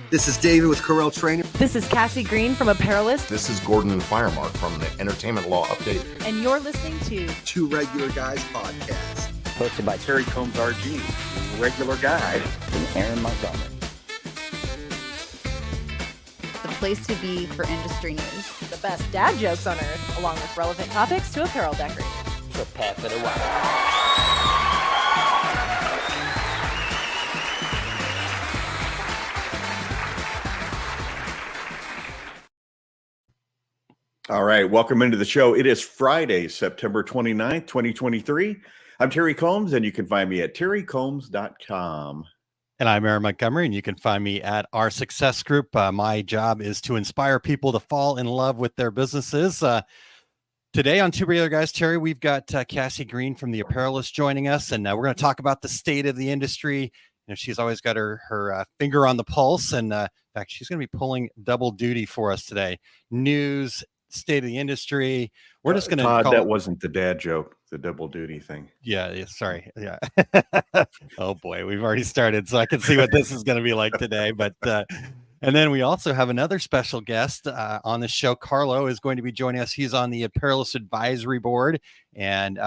This is David with Corel Training. This is Cassie Green from Apparelist. This is Gordon and Firemark from the Entertainment Law Update. And you're listening to Two Regular Guys podcast. Hosted by Terry Combs RG, Regular Guy, and Aaron Montgomery. The place to be for industry news. the best dad jokes on earth, along with relevant topics to apparel decorating. Prepare for the wild. All right, welcome into the show. It is Friday, September 29th, 2023. I'm Terry Combs, and you can find me at terrycombs.com. And I'm Aaron Montgomery, and you can find me at Our Success Group. My job is to inspire people to fall in love with their businesses. Today on Two Regular Guys, Terry, we've got Cassie Green from the Apparelist joining us, and we're going to talk about the state of the industry. You know, she's always got her finger on the pulse, and in fact, she's going to be pulling double duty for us today. News, state of the industry. We're just going to Todd, that wasn't the dad joke, the double duty thing. Yeah, sorry. Yeah. Oh boy, we've already started, so I can see what this is going to be like today. But and then we also have another special guest on the show. Carlo is going to be joining us. He's on the Apparelist Advisory Board. And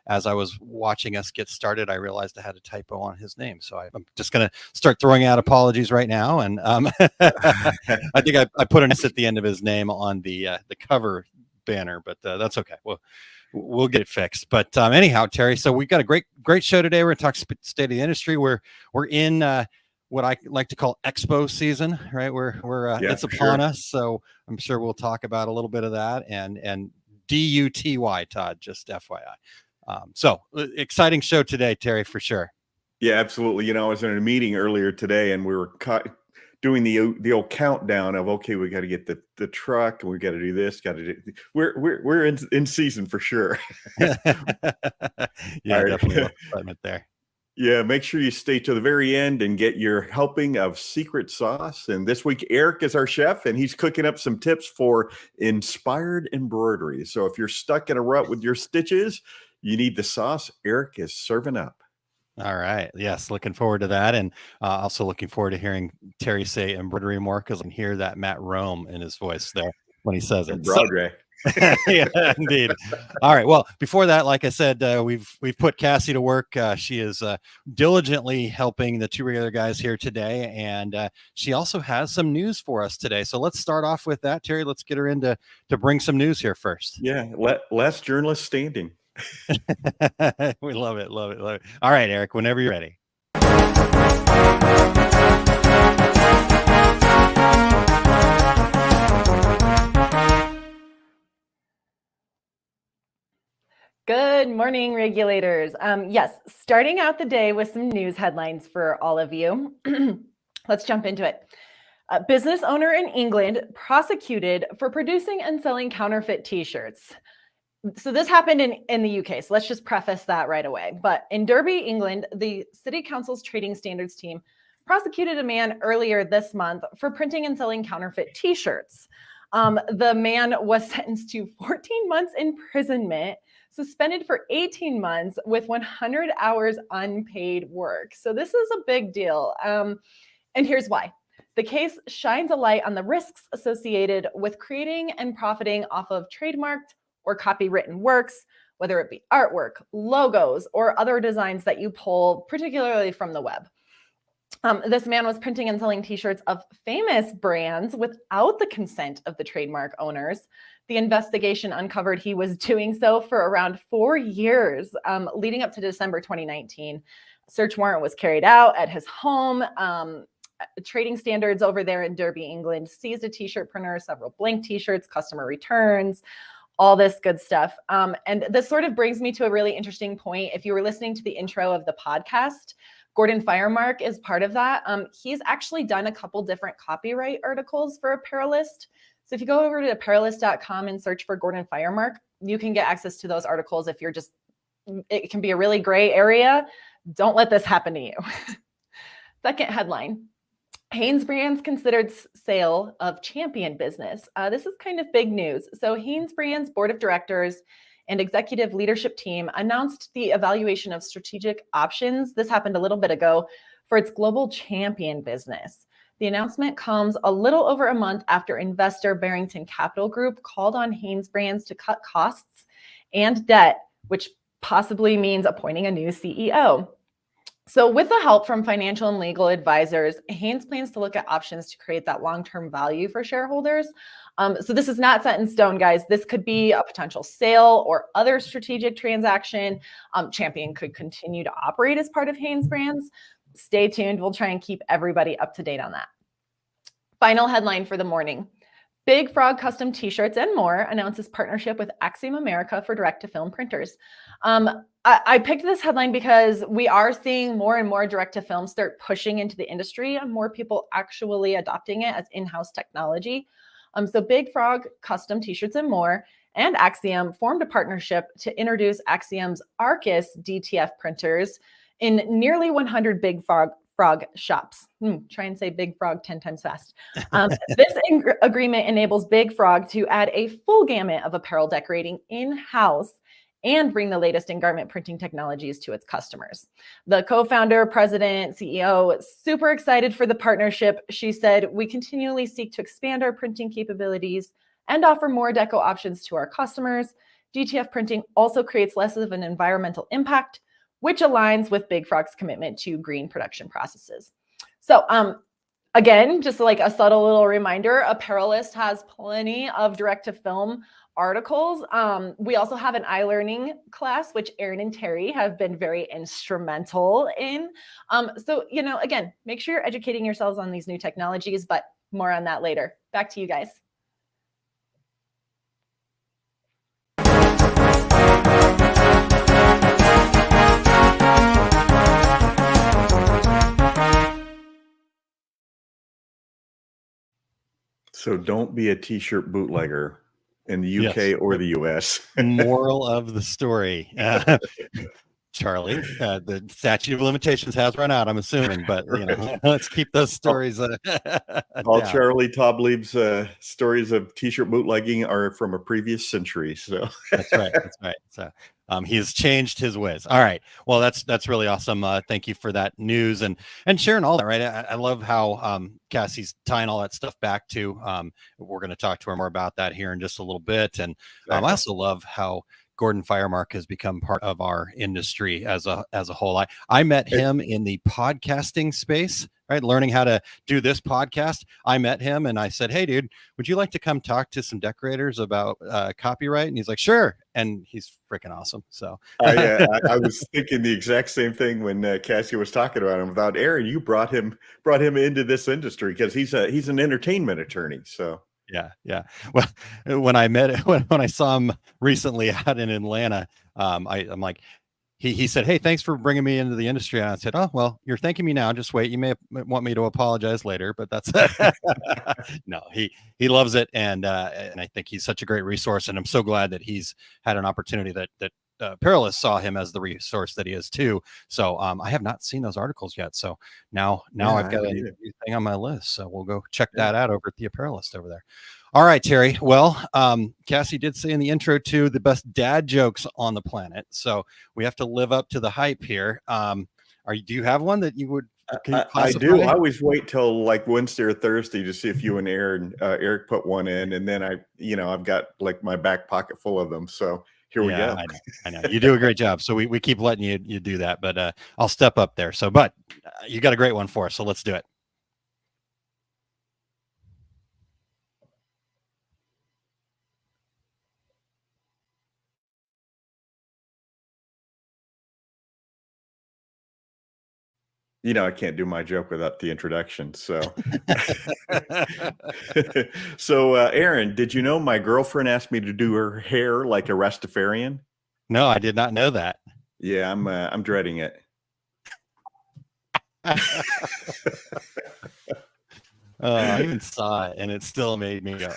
as I was watching us get started, I realized I had a typo on his name. So I'm just going to start throwing out apologies right now. And I think I put an S at the end of his name on the cover banner, but that's okay. We'll get it fixed. But anyhow, Terry, so we've got a great show today. We're going to talk state of the industry. We're in what I like to call expo season, right? It's upon us. So I'm sure we'll talk about a little bit of that and DUTY, Todd, just FYI. So exciting show today, Terry, for sure. Yeah, absolutely. You know, I was in a meeting earlier today, and we were doing the old countdown of, okay, we got to get the truck, and we got to do this, we're in season for sure. Yeah, definitely excitement there. Yeah, make sure you stay to the very end and get your helping of secret sauce. And this week, Eric is our chef, and he's cooking up some tips for inspired embroidery. So if you're stuck in a rut with your stitches, you need the sauce Eric is serving up. All right. Yes, looking forward to that. And also looking forward to hearing Terry say embroidery more, because I can hear that Matt Rome in his voice there when he says it. Broadway. Yeah, indeed. All right. Well, before that, like I said, we've put Cassie to work. She is diligently helping the Two Regular Guys here today, and she also has some news for us today. So let's start off with that, Terry. Let's get her in to bring some news here first. Yeah, last journalist standing. We love it. All right, Eric, whenever you're ready. Good morning, regulators. Yes, starting out the day with some news headlines for all of you. Let's jump into it. A business owner in England prosecuted for producing and selling counterfeit t-shirts. So this happened in the UK. So let's just preface that right away. But in Derby, England, the City Council's trading standards team prosecuted a man earlier this month for printing and selling counterfeit t-shirts. The man was sentenced to 14 months imprisonment, suspended for 18 months with 100 hours unpaid work. So this is a big deal. And here's why. The case shines a light on the risks associated with creating and profiting off of trademarked or copywritten works, whether it be artwork, logos, or other designs that you pull, particularly from the web. This man was printing and selling t-shirts of famous brands without the consent of the trademark owners. The investigation uncovered he was doing so for around 4 years, leading up to December 2019. A search warrant was carried out at his home. Trading standards over there in Derby, England, seized a t-shirt printer, several blank t-shirts, customer returns, all this good stuff. And this sort of brings me to a really interesting point. If you were listening to the intro of the podcast, Gordon Firemark is part of that. He's actually done a couple different copyright articles for Apparelist. So if you go over to apparelist.com and search for Gordon Firemark, you can get access to those articles if you're it can be a really gray area. Don't let this happen to you. Second headline. Hanes Brands considered sale of Champion business. This is kind of big news. So Hanes Brands board of directors and executive leadership team announced the evaluation of strategic options. This happened a little bit ago for its global Champion business. The announcement comes a little over a month after investor Barrington Capital Group called on HanesBrands to cut costs and debt, which possibly means appointing a new CEO. So with the help from financial and legal advisors, Hanes plans to look at options to create that long-term value for shareholders. So this is not set in stone, guys. This could be a potential sale or other strategic transaction. Champion could continue to operate as part of HanesBrands. Stay tuned. We'll try and keep everybody up to date on that. Final headline for the morning. Big Frog Custom T-shirts and more announces partnership with Axiom America for direct-to-film printers. I picked this headline because we are seeing more and more direct-to-film start pushing into the industry and more people actually adopting it as in-house technology. So Big Frog Custom T-shirts and more and Axiom formed a partnership to introduce Axiom's Arcus DTF printers in nearly 100 Big Frog shops. Try and say Big Frog 10 times fast. This agreement enables Big Frog to add a full gamut of apparel decorating in-house and bring the latest in garment printing technologies to its customers. The co-founder, president, CEO, super excited for the partnership. She said, "We continually seek to expand our printing capabilities and offer more deco options to our customers. DTF printing also creates less of an environmental impact, which aligns with Big Frog's commitment to green production processes." So again, just like a subtle little reminder, Apparelist has plenty of direct-to-film articles. We also have an iLearning class, which Aaron and Terry have been very instrumental in. So, again, make sure you're educating yourselves on these new technologies, but more on that later. Back to you guys. So don't be a t-shirt bootlegger in the UK or the US. Moral of the story. Charlie, the statute of limitations has run out, I'm assuming, but let's keep those stories. All Charlie Toblieb's stories of t-shirt bootlegging are from a previous century. So that's right. So he has changed his ways. All right. Well, that's really awesome. Thank you for that news and sharing all that. Right. I love how Cassie's tying all that stuff back to. We're going to talk to her more about that here in just a little bit. And I also love how Gordon Firemark has become part of our industry as a whole. I met him in the podcasting space, right? Learning how to do this podcast. I met him and I said, "Hey dude, would you like to come talk to some decorators about copyright?" And he's like, "Sure." And he's freaking awesome. So I was thinking the exact same thing when Cassie was talking about him. About Aaron, you brought him into this industry because he's an entertainment attorney. So yeah. Well, when I saw him recently out in Atlanta, I'm like, he said, "Hey, thanks for bringing me into the industry." And I said, "Oh, well, you're thanking me now. Just wait. You may want me to apologize later, but that's no, he loves it. And I think he's such a great resource. And I'm so glad that he's had an opportunity that Apparelist saw him as the resource that he is too. So I have not seen those articles yet. So now I've got a new thing on my list. So we'll go check that out over at the Apparelist over there. All right, Terry. Well, Cassie did say in the intro too, the best dad jokes on the planet. So we have to live up to the hype here. Do you have one that you would? I do. I always wait till like Wednesday or Thursday to see if you and Eric put one in, and then I've got like my back pocket full of them. So here we go. I know. You do a great job. So we keep letting you do that, but I'll step up there. So, but you got a great one for us. So let's do it. I can't do my joke without the introduction. So, Aaron, did you know my girlfriend asked me to do her hair like a Rastafarian? No, I did not know that. Yeah, I'm dreading it. I even saw it, and it still made me go.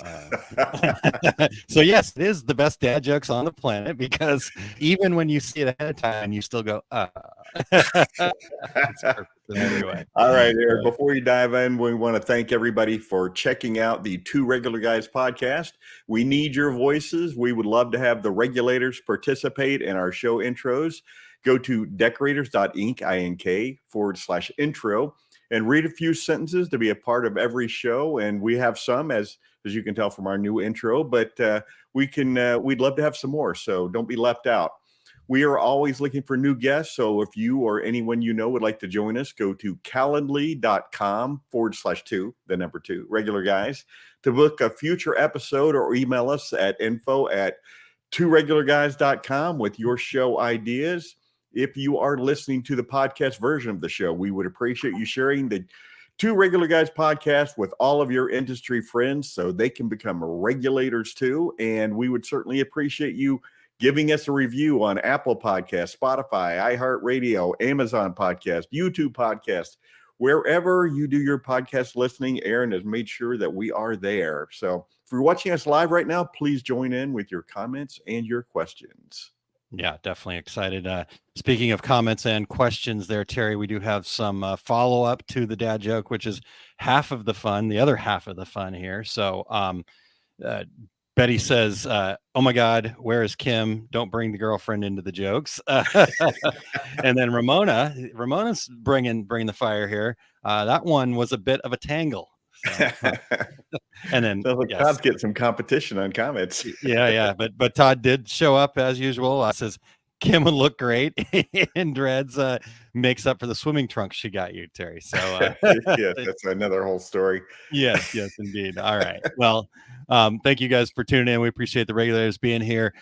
So yes, it is the best dad jokes on the planet because even when you see it ahead of time, you still go. It's perfect in every way. All right, Eric. Before you dive in, we want to thank everybody for checking out the Two Regular Guys podcast. We need your voices. We would love to have the regulators participate in our show intros. Go to decorators.inc.intro and read a few sentences to be a part of every show. And we have some, as you can tell from our new intro, but we'd love to have some more. So don't be left out. We are always looking for new guests. So if you or anyone you know would like to join us, go to calendly.com/2, the number 2, regular guys, to book a future episode, or email us at info@tworegularguys.com with your show ideas. If you are listening to the podcast version of the show, we would appreciate you sharing the Two Regular Guys podcast with all of your industry friends so they can become regulators too. And we would certainly appreciate you giving us a review on Apple Podcasts, Spotify, iHeartRadio, Amazon Podcast, YouTube Podcast, wherever you do your podcast listening. Aaron has made sure that we are there. So if you're watching us live right now, please join in with your comments and your questions. Yeah, definitely excited. Speaking of comments and questions there, Terry, we do have some follow-up to the dad joke, which is half of the fun, the other half of the fun here. So Betty says, oh my God, where is Kim? Don't bring the girlfriend into the jokes. And then Ramona's bringing the fire here. That one was a bit of a tangle. So, and then Todd's getting some competition on comments. yeah. But Todd did show up as usual. Says Kim would look great in dreads. Makes up for the swimming trunks she got you, Terry. So yes, that's another whole story. Yes, indeed. All right. Well, thank you guys for tuning in. We appreciate the regulators being here.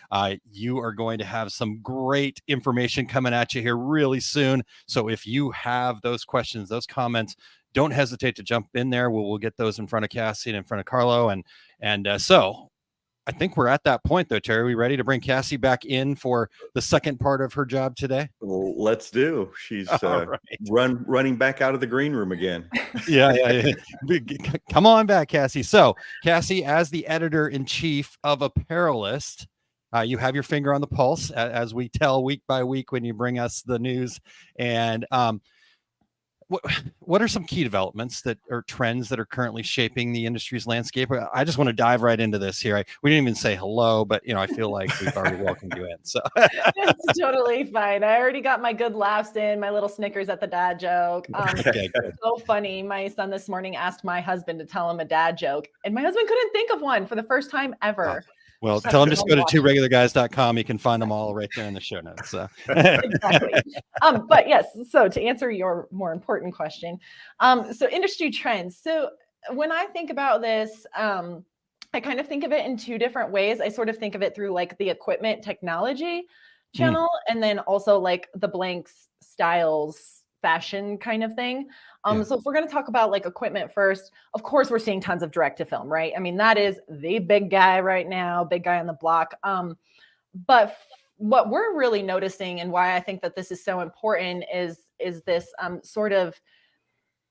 You are going to have some great information coming at you here really soon. So if you have those questions, those comments, don't hesitate to jump in there. We'll get those in front of Cassie and in front of Carlo. And so I think we're at that point, though, Terry. Are we ready to bring Cassie back in for the second part of her job today? Well, let's do. She's right. running back out of the green room again. Yeah. Come on back, Cassie. So, Cassie, as the editor-in-chief of Apparelist, you have your finger on the pulse, as we tell week by week when you bring us the news. And what are some key developments that are trends that are currently shaping the industry's landscape? I just want to dive right into this here. We didn't even say hello, but I feel like we've already welcomed you in. So it's totally fine. I already got my good laughs in, my little Snickers at the dad joke. Okay, good. So funny. My son this morning asked my husband to tell him a dad joke, and my husband couldn't think of one for the first time ever. Well, tell them just go to tworegularguys.com. You can find them all right there in the show notes. So. Exactly. But yes, so to answer your more important question, so industry trends. So when I think about this, I kind of think of it in two different ways. I sort of think of it through like the equipment technology channel, and then also like the blanks, styles, fashion kind of thing. So if we're going to talk about like equipment first, of course, we're seeing tons of direct to film, right? I mean, that is the big guy right now, big guy on the block. But what we're really noticing, and why I think that this is so important, is this sort of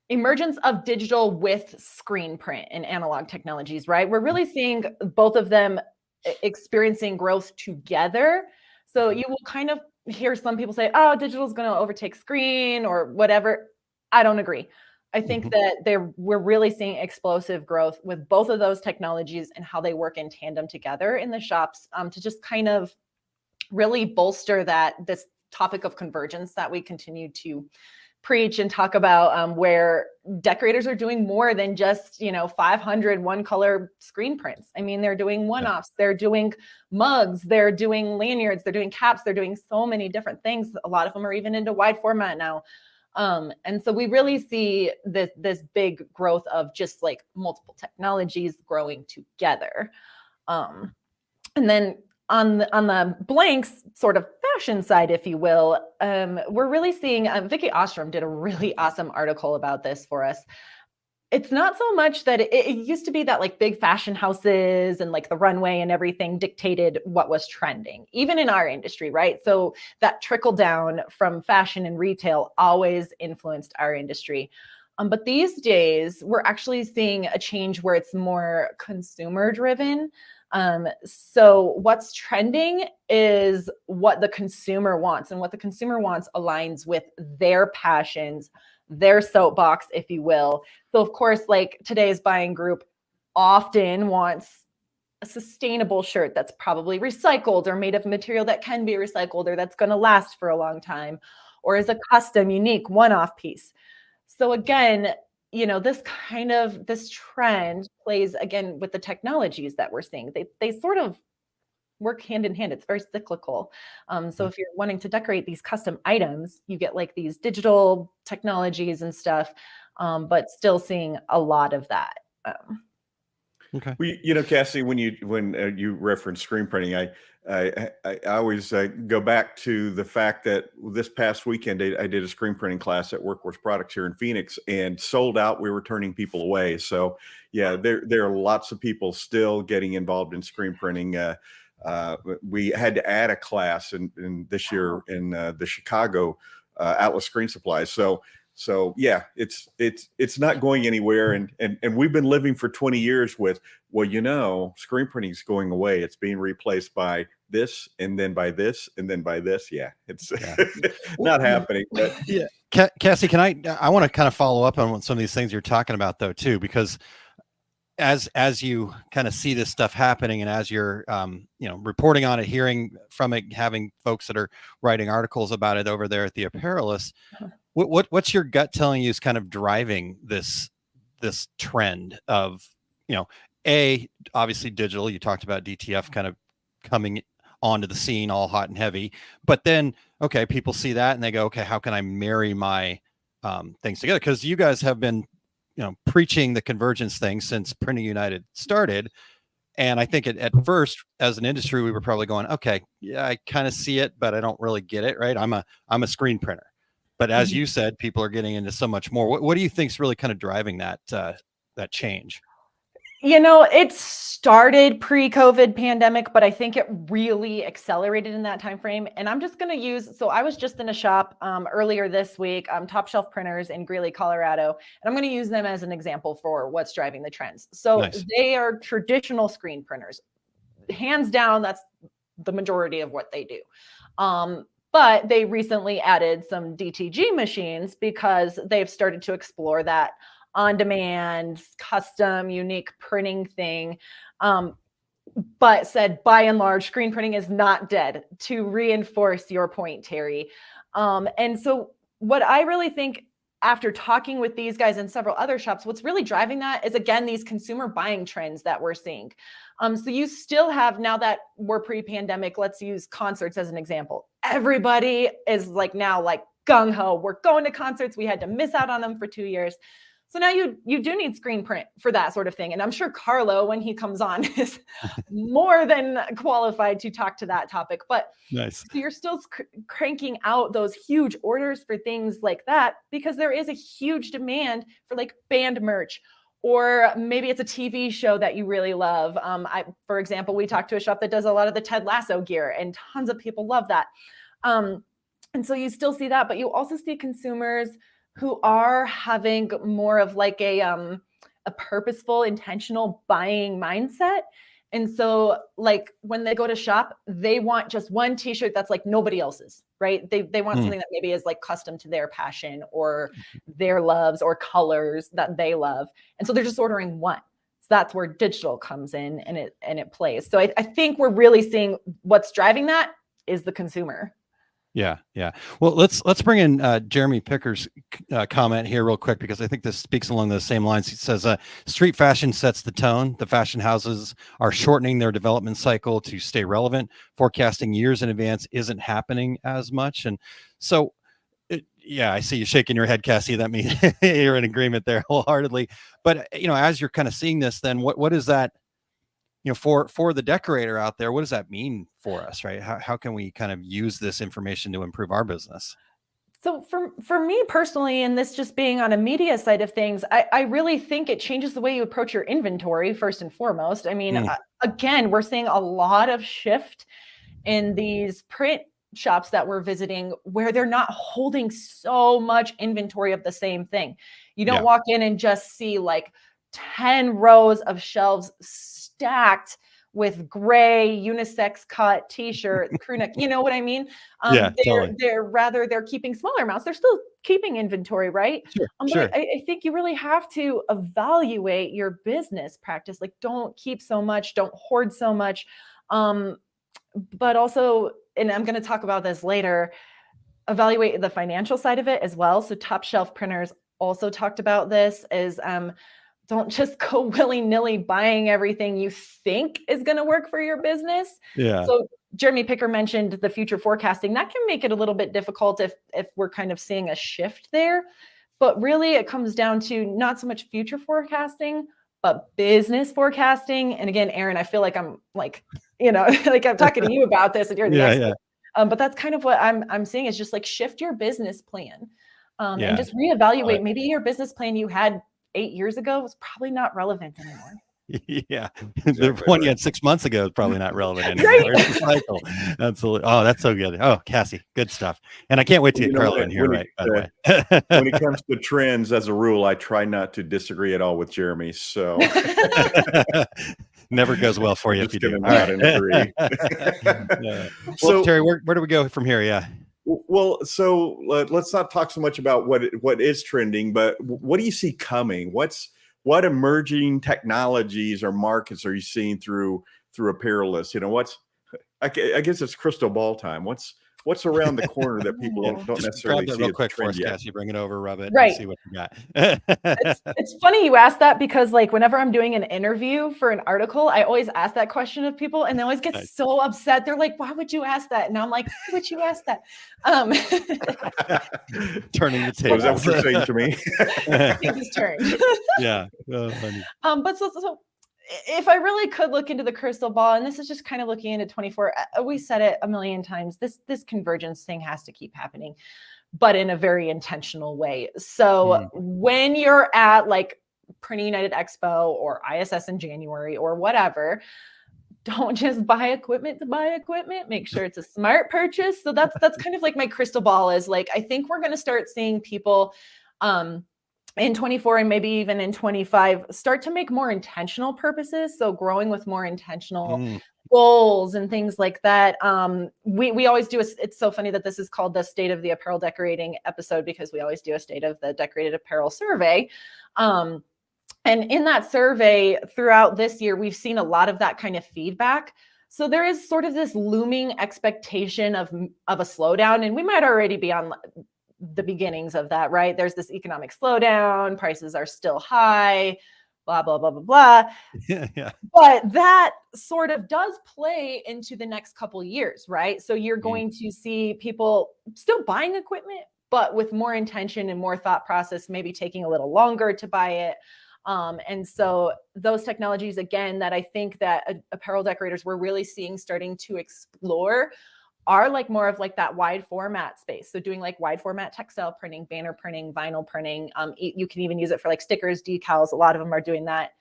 emergence of digital with screen print and analog technologies, right? We're really seeing both of them experiencing growth together. So you will kind of hear some people say, oh, digital is going to overtake screen or whatever. I don't agree. I think that we're really seeing explosive growth with both of those technologies and how they work in tandem together in the shops, to just kind of really bolster this topic of convergence that we continue to preach and talk about, where decorators are doing more than just 500 one color screen prints. I mean, they're doing one-offs, they're doing mugs, they're doing lanyards, they're doing caps, they're doing so many different things. A lot of them are even into wide format now. And so we really see this big growth of just like multiple technologies growing together. And then on the blanks sort of fashion side, if you will, we're really seeing, Vicky Ostrom did a really awesome article about this for us. It's not so much that it used to be that like big fashion houses and like the runway and everything dictated what was trending, even in our industry, right? So that trickle down from fashion and retail always influenced our industry. But these days, we're actually seeing a change where it's more consumer driven. So what's trending is what the consumer wants, and what the consumer wants aligns with their passions, their soapbox, if you will. So of course, like today's buying group often wants a sustainable shirt that's probably recycled or made of material that can be recycled or that's going to last for a long time, or is a custom, unique, one-off piece. So again, this trend plays again with the technologies that we're seeing. They sort of work hand in hand. It's very cyclical. So if you're wanting to decorate these custom items, you get like these digital technologies and stuff, but still seeing a lot of that. Okay. Well, Cassie, when you reference screen printing, I always go back to the fact that this past weekend I did a screen printing class at Workforce Products here in Phoenix, and sold out. We were turning people away. So yeah, there are lots of people still getting involved in screen printing. We had to add a class in this year in the Chicago Atlas Screen Supplies. So yeah, it's not going anywhere, and we've been living for 20 years with, screen printing is going away. It's being replaced by this, and then by this, and then by this. Yeah, it's not happening. But yeah, Cassie, can I want to kind of follow up on some of these things you're talking about though too, because as you kind of see this stuff happening, and as you're reporting on it, hearing from it, having folks that are writing articles about it over there at the Apparelist. What's your gut telling you is kind of driving this trend of, obviously digital? You talked about DTF kind of coming onto the scene all hot and heavy, but then, okay, people see that and they go, okay, how can I marry my things together? Because you guys have been, preaching the convergence thing since Printing United started. And I think at first, as an industry, we were probably going, okay, yeah, I kind of see it, but I don't really get it, right? I'm a screen printer. But as you said, people are getting into so much more. What do you think is really kind of driving that change? It started pre-COVID pandemic, but I think it really accelerated in that time frame. And I'm just going to so I was just in a shop earlier this week, Top Shelf Printers in Greeley, Colorado, and I'm going to use them as an example for what's driving the trends. So Nice. They are traditional screen printers. Hands down, that's the majority of what they do. But they recently added some DTG machines because they've started to explore that on-demand, custom, unique printing thing. But said, by and large, screen printing is not dead, to reinforce your point, Terry. And so what I really think, after talking with these guys and several other shops, what's really driving that is, again, these consumer buying trends that we're seeing. So you still have, now that we're pre-pandemic, let's use concerts as an example. Everybody is now gung-ho. We're going to concerts. We had to miss out on them for 2 years. So now you do need screen print for that sort of thing. And I'm sure Carlo, when he comes on, is more than qualified to talk to that topic. But nice. So you're still cranking out those huge orders for things like that, because there is a huge demand for band merch, or maybe it's a TV show that you really love. For example, we talked to a shop that does a lot of the Ted Lasso gear, and tons of people love that. And so you still see that, but you also see consumers who are having more of a purposeful, intentional buying mindset. And so when they go to shop, they want just one t-shirt that's like nobody else's, right? They want something that maybe is custom to their passion or their loves or colors that they love. And so they're just ordering one. So that's where digital comes in and it plays. So I think we're really seeing what's driving that is the consumer. Yeah. Well, let's bring in Jeremy Picker's comment here real quick, because I think this speaks along those same lines. He says, street fashion sets the tone. The fashion houses are shortening their development cycle to stay relevant. Forecasting years in advance isn't happening as much. And so, I see you shaking your head, Cassie. That means you're in agreement there wholeheartedly. But, as you're kind of seeing this, then what is that? For the decorator out there, what does that mean for us, right? How can we kind of use this information to improve our business? So for me personally, and this just being on a media side of things, I really think it changes the way you approach your inventory first and foremost. I mean, again, we're seeing a lot of shift in these print shops that we're visiting, where they're not holding so much inventory of the same thing. You don't walk in and just see 10 rows of shelves stacked with gray unisex cut t-shirt, crew neck, you know what I mean? Totally. They're keeping smaller amounts. They're still keeping inventory, right? Sure. I think you really have to evaluate your business practice. Don't keep so much, don't hoard so much. But also, and I'm going to talk about this later, evaluate the financial side of it as well. So Top Shelf Printers also talked about this is don't just go willy-nilly buying everything you think is going to work for your business. Yeah. So Jeremy Picker mentioned the future forecasting. That can make it a little bit difficult if we're kind of seeing a shift there. But really, it comes down to not so much future forecasting, but business forecasting. And again, Aaron, I feel like I'm like, like I'm talking to you about this, and you're the expert. But that's kind of what I'm seeing is just like shift your business plan and just reevaluate. Maybe your business plan you had 8 years ago was probably not relevant anymore. Yeah, the one you had 6 months ago is probably not relevant anymore. Right. Cycle. Absolutely. Oh, that's so good. Oh, Cassie, good stuff. And I can't wait to get Carlo in here. Right. By the way, when it comes to trends, as a rule, I try not to disagree at all with Jeremy. So never goes well for you if you do. All right. Agree. Well, so, Terry, where do we go from here? Yeah. Well, so let's not talk so much about what is trending, but what do you see coming? What emerging technologies or markets are you seeing through Apparelist? I guess it's crystal ball time. What's around the corner that people don't necessarily see real quick for us, Cassie, bring it over, rub it, right. And see what you got. It's funny you ask that because like whenever I'm doing an interview for an article, I always ask that question of people and they always get so upset. They're like, why would you ask that? And I'm like, why would you ask that? Turning the table. Is that what you're saying to me? His turn. Yeah. Funny. But so if I really could look into the crystal ball, and this is just kind of looking into 24, we said it a million times, this convergence thing has to keep happening, but in a very intentional way. So when you're at like Printing United Expo or ISS in January or whatever, don't just buy equipment to buy equipment. Make sure it's a smart purchase. So that's kind of like my crystal ball is like, I think we're going to start seeing people in 24 and maybe even in 25 start to make more intentional purposes. So growing with more intentional goals and things like that. We always do it's so funny that this is called the State of the Apparel Decorating episode because we always do a State of the Decorated Apparel survey. And in that survey throughout this year, we've seen a lot of that kind of feedback. So there is sort of this looming expectation of a slowdown, and we might already be on the beginnings of that, right? There's this economic slowdown, prices are still high, blah, blah, blah, blah, blah. Yeah. But that sort of does play into the next couple of years, right? So you're going to see people still buying equipment, but with more intention and more thought process, maybe taking a little longer to buy it. And so those technologies, again, that I think that apparel decorators we're really seeing starting to explore are like more of like that wide format space. So doing like wide format textile printing, banner printing, vinyl printing. You can even use it for like stickers, decals. A lot of them are doing that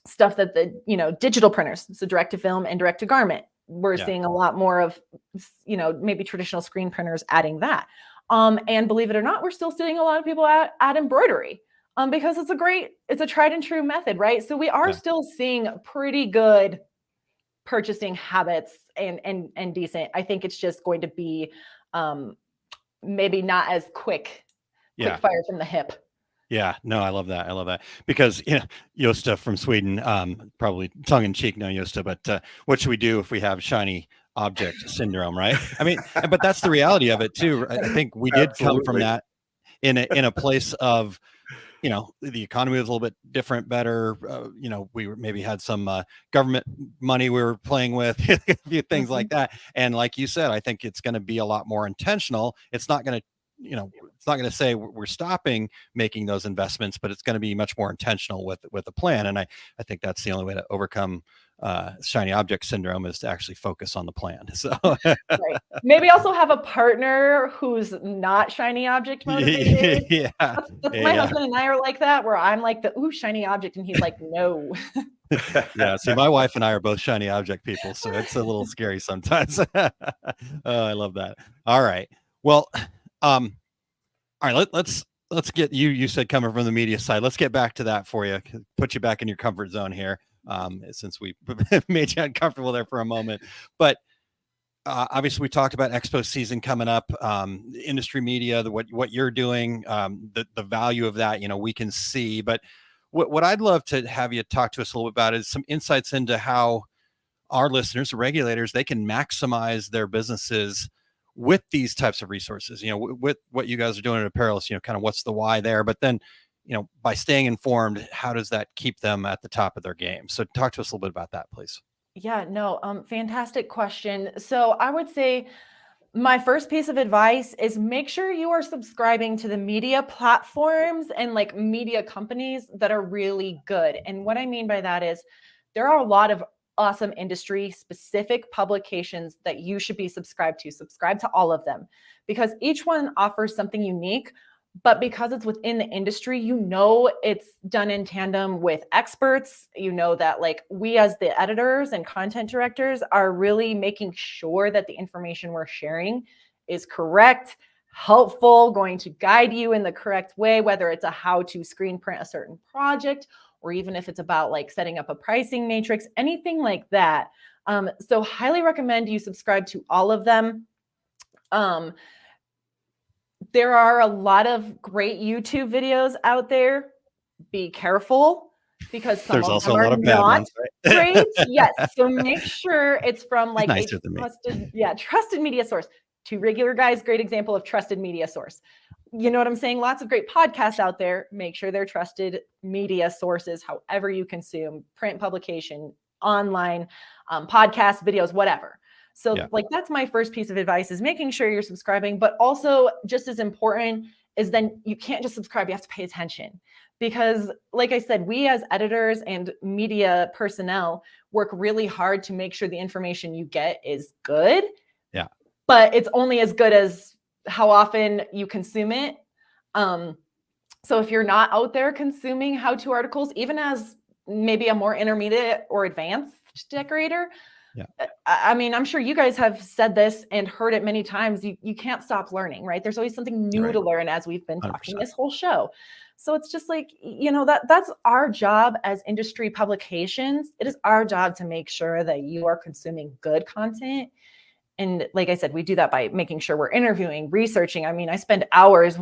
stuff that the, digital printers, so direct to film and direct to garment. We're seeing a lot more of, maybe traditional screen printers adding that. And believe it or not, we're still seeing a lot of people add embroidery because it's a tried and true method, right? So we are still seeing pretty good purchasing habits and decent. I think it's just going to be maybe not as quick fire from the hip. Yeah, no, I love that because Josta from Sweden, probably tongue in cheek, no Josta, but what should we do if we have shiny object syndrome, right? I mean, but that's the reality of it too. I think we did come from that in a place of, the economy was a little bit different, better. We maybe had some government money we were playing with, a few things like that. And like you said, I think it's going to be a lot more intentional. It's not going to, it's not going to say we're stopping making those investments, but it's going to be much more intentional with a plan. And I think that's the only way to overcome shiny object syndrome is to actually focus on the plan. So right. Maybe also have a partner who's not shiny object motivated. That's my husband and I are like that, where I'm like shiny object, and he's like, no. Yeah. See, my wife and I are both shiny object people, so it's a little scary sometimes. I love that. All right. Well, all right. Let's get you said coming from the media side. Let's get back to that for you. Put you back in your comfort zone here. Since we made you uncomfortable there for a moment, but obviously we talked about expo season coming up, industry media, what you're doing, the value of that, we can see. But what I'd love to have you talk to us a little bit about is some insights into how our listeners, regulators, they can maximize their businesses with these types of resources, with what you guys are doing at Apparelist, kind of what's the why there, but then, by staying informed, how does that keep them at the top of their game? So talk to us a little bit about that, please. Yeah, no, fantastic question. So I would say my first piece of advice is make sure you are subscribing to the media platforms and like media companies that are really good. And what I mean by that is there are a lot of awesome industry specific publications that you should be subscribed to. Subscribe to all of them because each one offers something unique. But because it's within the industry, it's done in tandem with experts. That like we as the editors and content directors are really making sure that the information we're sharing is correct, helpful, going to guide you in the correct way, whether it's a how to screen print a certain project, or even if it's about like setting up a pricing matrix, anything like that. So highly recommend you subscribe to all of them. There are a lot of great YouTube videos out there. Be careful because some There's of also them a lot are of bad not ones, right? great. Yes. So make sure it's from like Nicer than me. trusted media source. Two Regular Guys, great example of trusted media source. You know what I'm saying? Lots of great podcasts out there. Make sure they're trusted media sources, however you consume print publication, online, podcasts, videos, whatever. So like that's my first piece of advice is making sure you're subscribing, but also just as important is then you can't just subscribe, you have to pay attention. Because like I said, we as editors and media personnel work really hard to make sure the information you get is good. Yeah. But it's only as good as how often you consume it. So if you're not out there consuming how-to articles, even as maybe a more intermediate or advanced decorator, I mean, I'm sure you guys have said this and heard it many times. You can't stop learning, right? There's always something new to learn as we've been talking 100%. this whole show. So it's just like, that's our job as industry publications. It is our job to make sure that you are consuming good content. And like I said, we do that by making sure we're interviewing, researching. I mean, I spend hours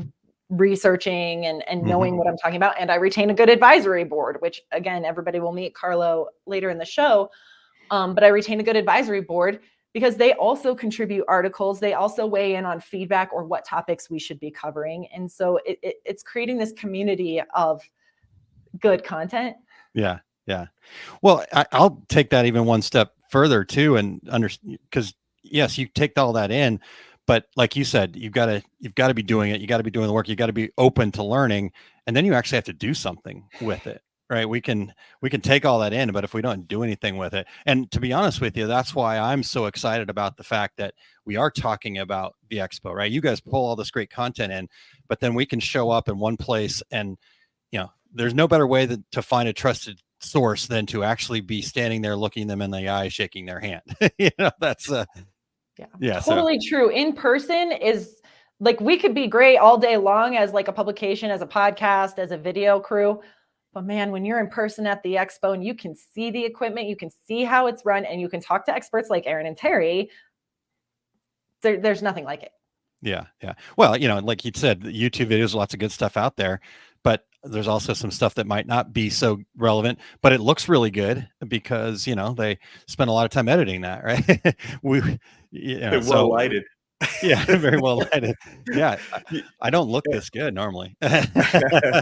researching and knowing what I'm talking about. And I retain a good advisory board, which again, everybody will meet Carlo later in the show. But I retain a good advisory board because they also contribute articles. They also weigh in on feedback or what topics we should be covering. And so it's creating this community of good content. Yeah. Yeah. Well, I'll take that even one step further too. And because yes, you take all that in, but like you said, you've got to be doing it. You got to be doing the work. You got to be open to learning. And then you actually have to do something with it. Right. We can take all that in, but if we don't do anything with it, and to be honest with you, that's why I'm so excited about the fact that we are talking about the expo, right? You guys pull all this great content in, but then we can show up in one place and, there's no better way to find a trusted source than to actually be standing there, looking them in the eye, shaking their hand. That's totally true. In person is like, we could be great all day long as like a publication, as a podcast, as a video crew. But man, when you're in person at the expo and you can see the equipment, you can see how it's run, and you can talk to experts like Aaron and Terry, there's nothing like it. Yeah. Yeah. Well, like you said, YouTube videos, lots of good stuff out there, but there's also some stuff that might not be so relevant, but it looks really good because, they spend a lot of time editing that, right? Well lighted. Yeah, very well lighted. Yeah, I don't look this good normally. I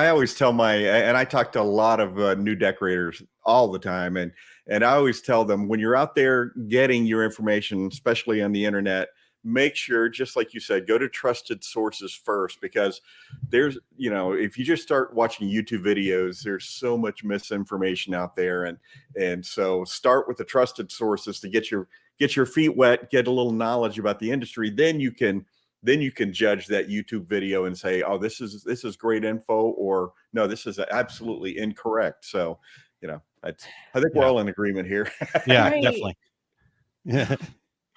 always tell and I talk to a lot of new decorators all the time, and I always tell them, when you're out there getting your information, especially on the internet, make sure, just like you said, go to trusted sources first, because there's, if you just start watching YouTube videos, there's so much misinformation out there, and so start with the trusted sources to get your feet wet, get a little knowledge about the industry. Then you can judge that YouTube video and say, oh, this is great info, or no, this is absolutely incorrect. So, I think we're all in agreement here. Yeah, Right. definitely. Yeah.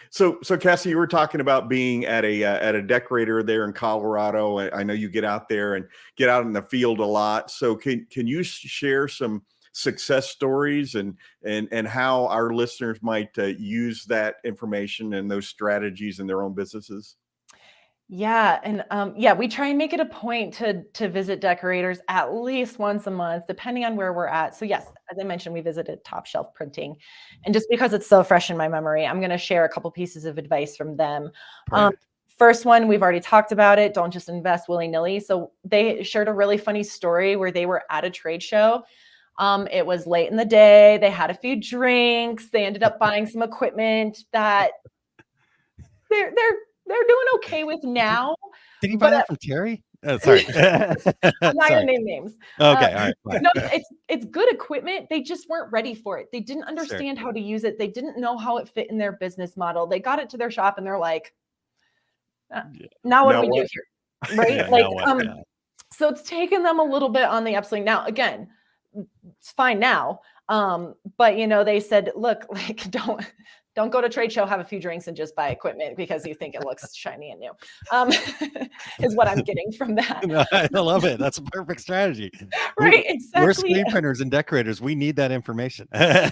So Cassie, you were talking about being at a decorator there in Colorado. I know you get out there and get out in the field a lot. So can you share some success stories and how our listeners might use that information and those strategies in their own businesses? Yeah, and yeah, we try and make it a point to visit decorators at least once a month, depending on where we're at. So yes, as I mentioned, we visited Top Shelf Printing, and just because it's so fresh in my memory, I'm going to share a couple pieces of advice from them. Um, Perfect. First one, we've already talked about it. Don't just invest willy-nilly. So they shared a really funny story where they were at a trade show. It was late in the day. They had a few drinks. They ended up buying some equipment that they're doing okay with now. Did you buy But that from Terry? Oh, sorry. I'm not Sorry. gonna name names. Okay, all right. Fine. No, it's good equipment. They just weren't ready for it. They didn't understand how to use it. They didn't know how it fit in their business model. They got it to their shop and they're like, now what do we do here? Right? Yeah, Like, now what? Yeah. so it's taken them a little bit on the upswing. Now, again, it's fine now. But they said, look, like don't go to trade show, have a few drinks, and just buy equipment because you think it looks shiny and new. Is what I'm getting from that. No, I love it. That's a perfect strategy. Right, exactly. We're screen printers and decorators. We need that information. Right.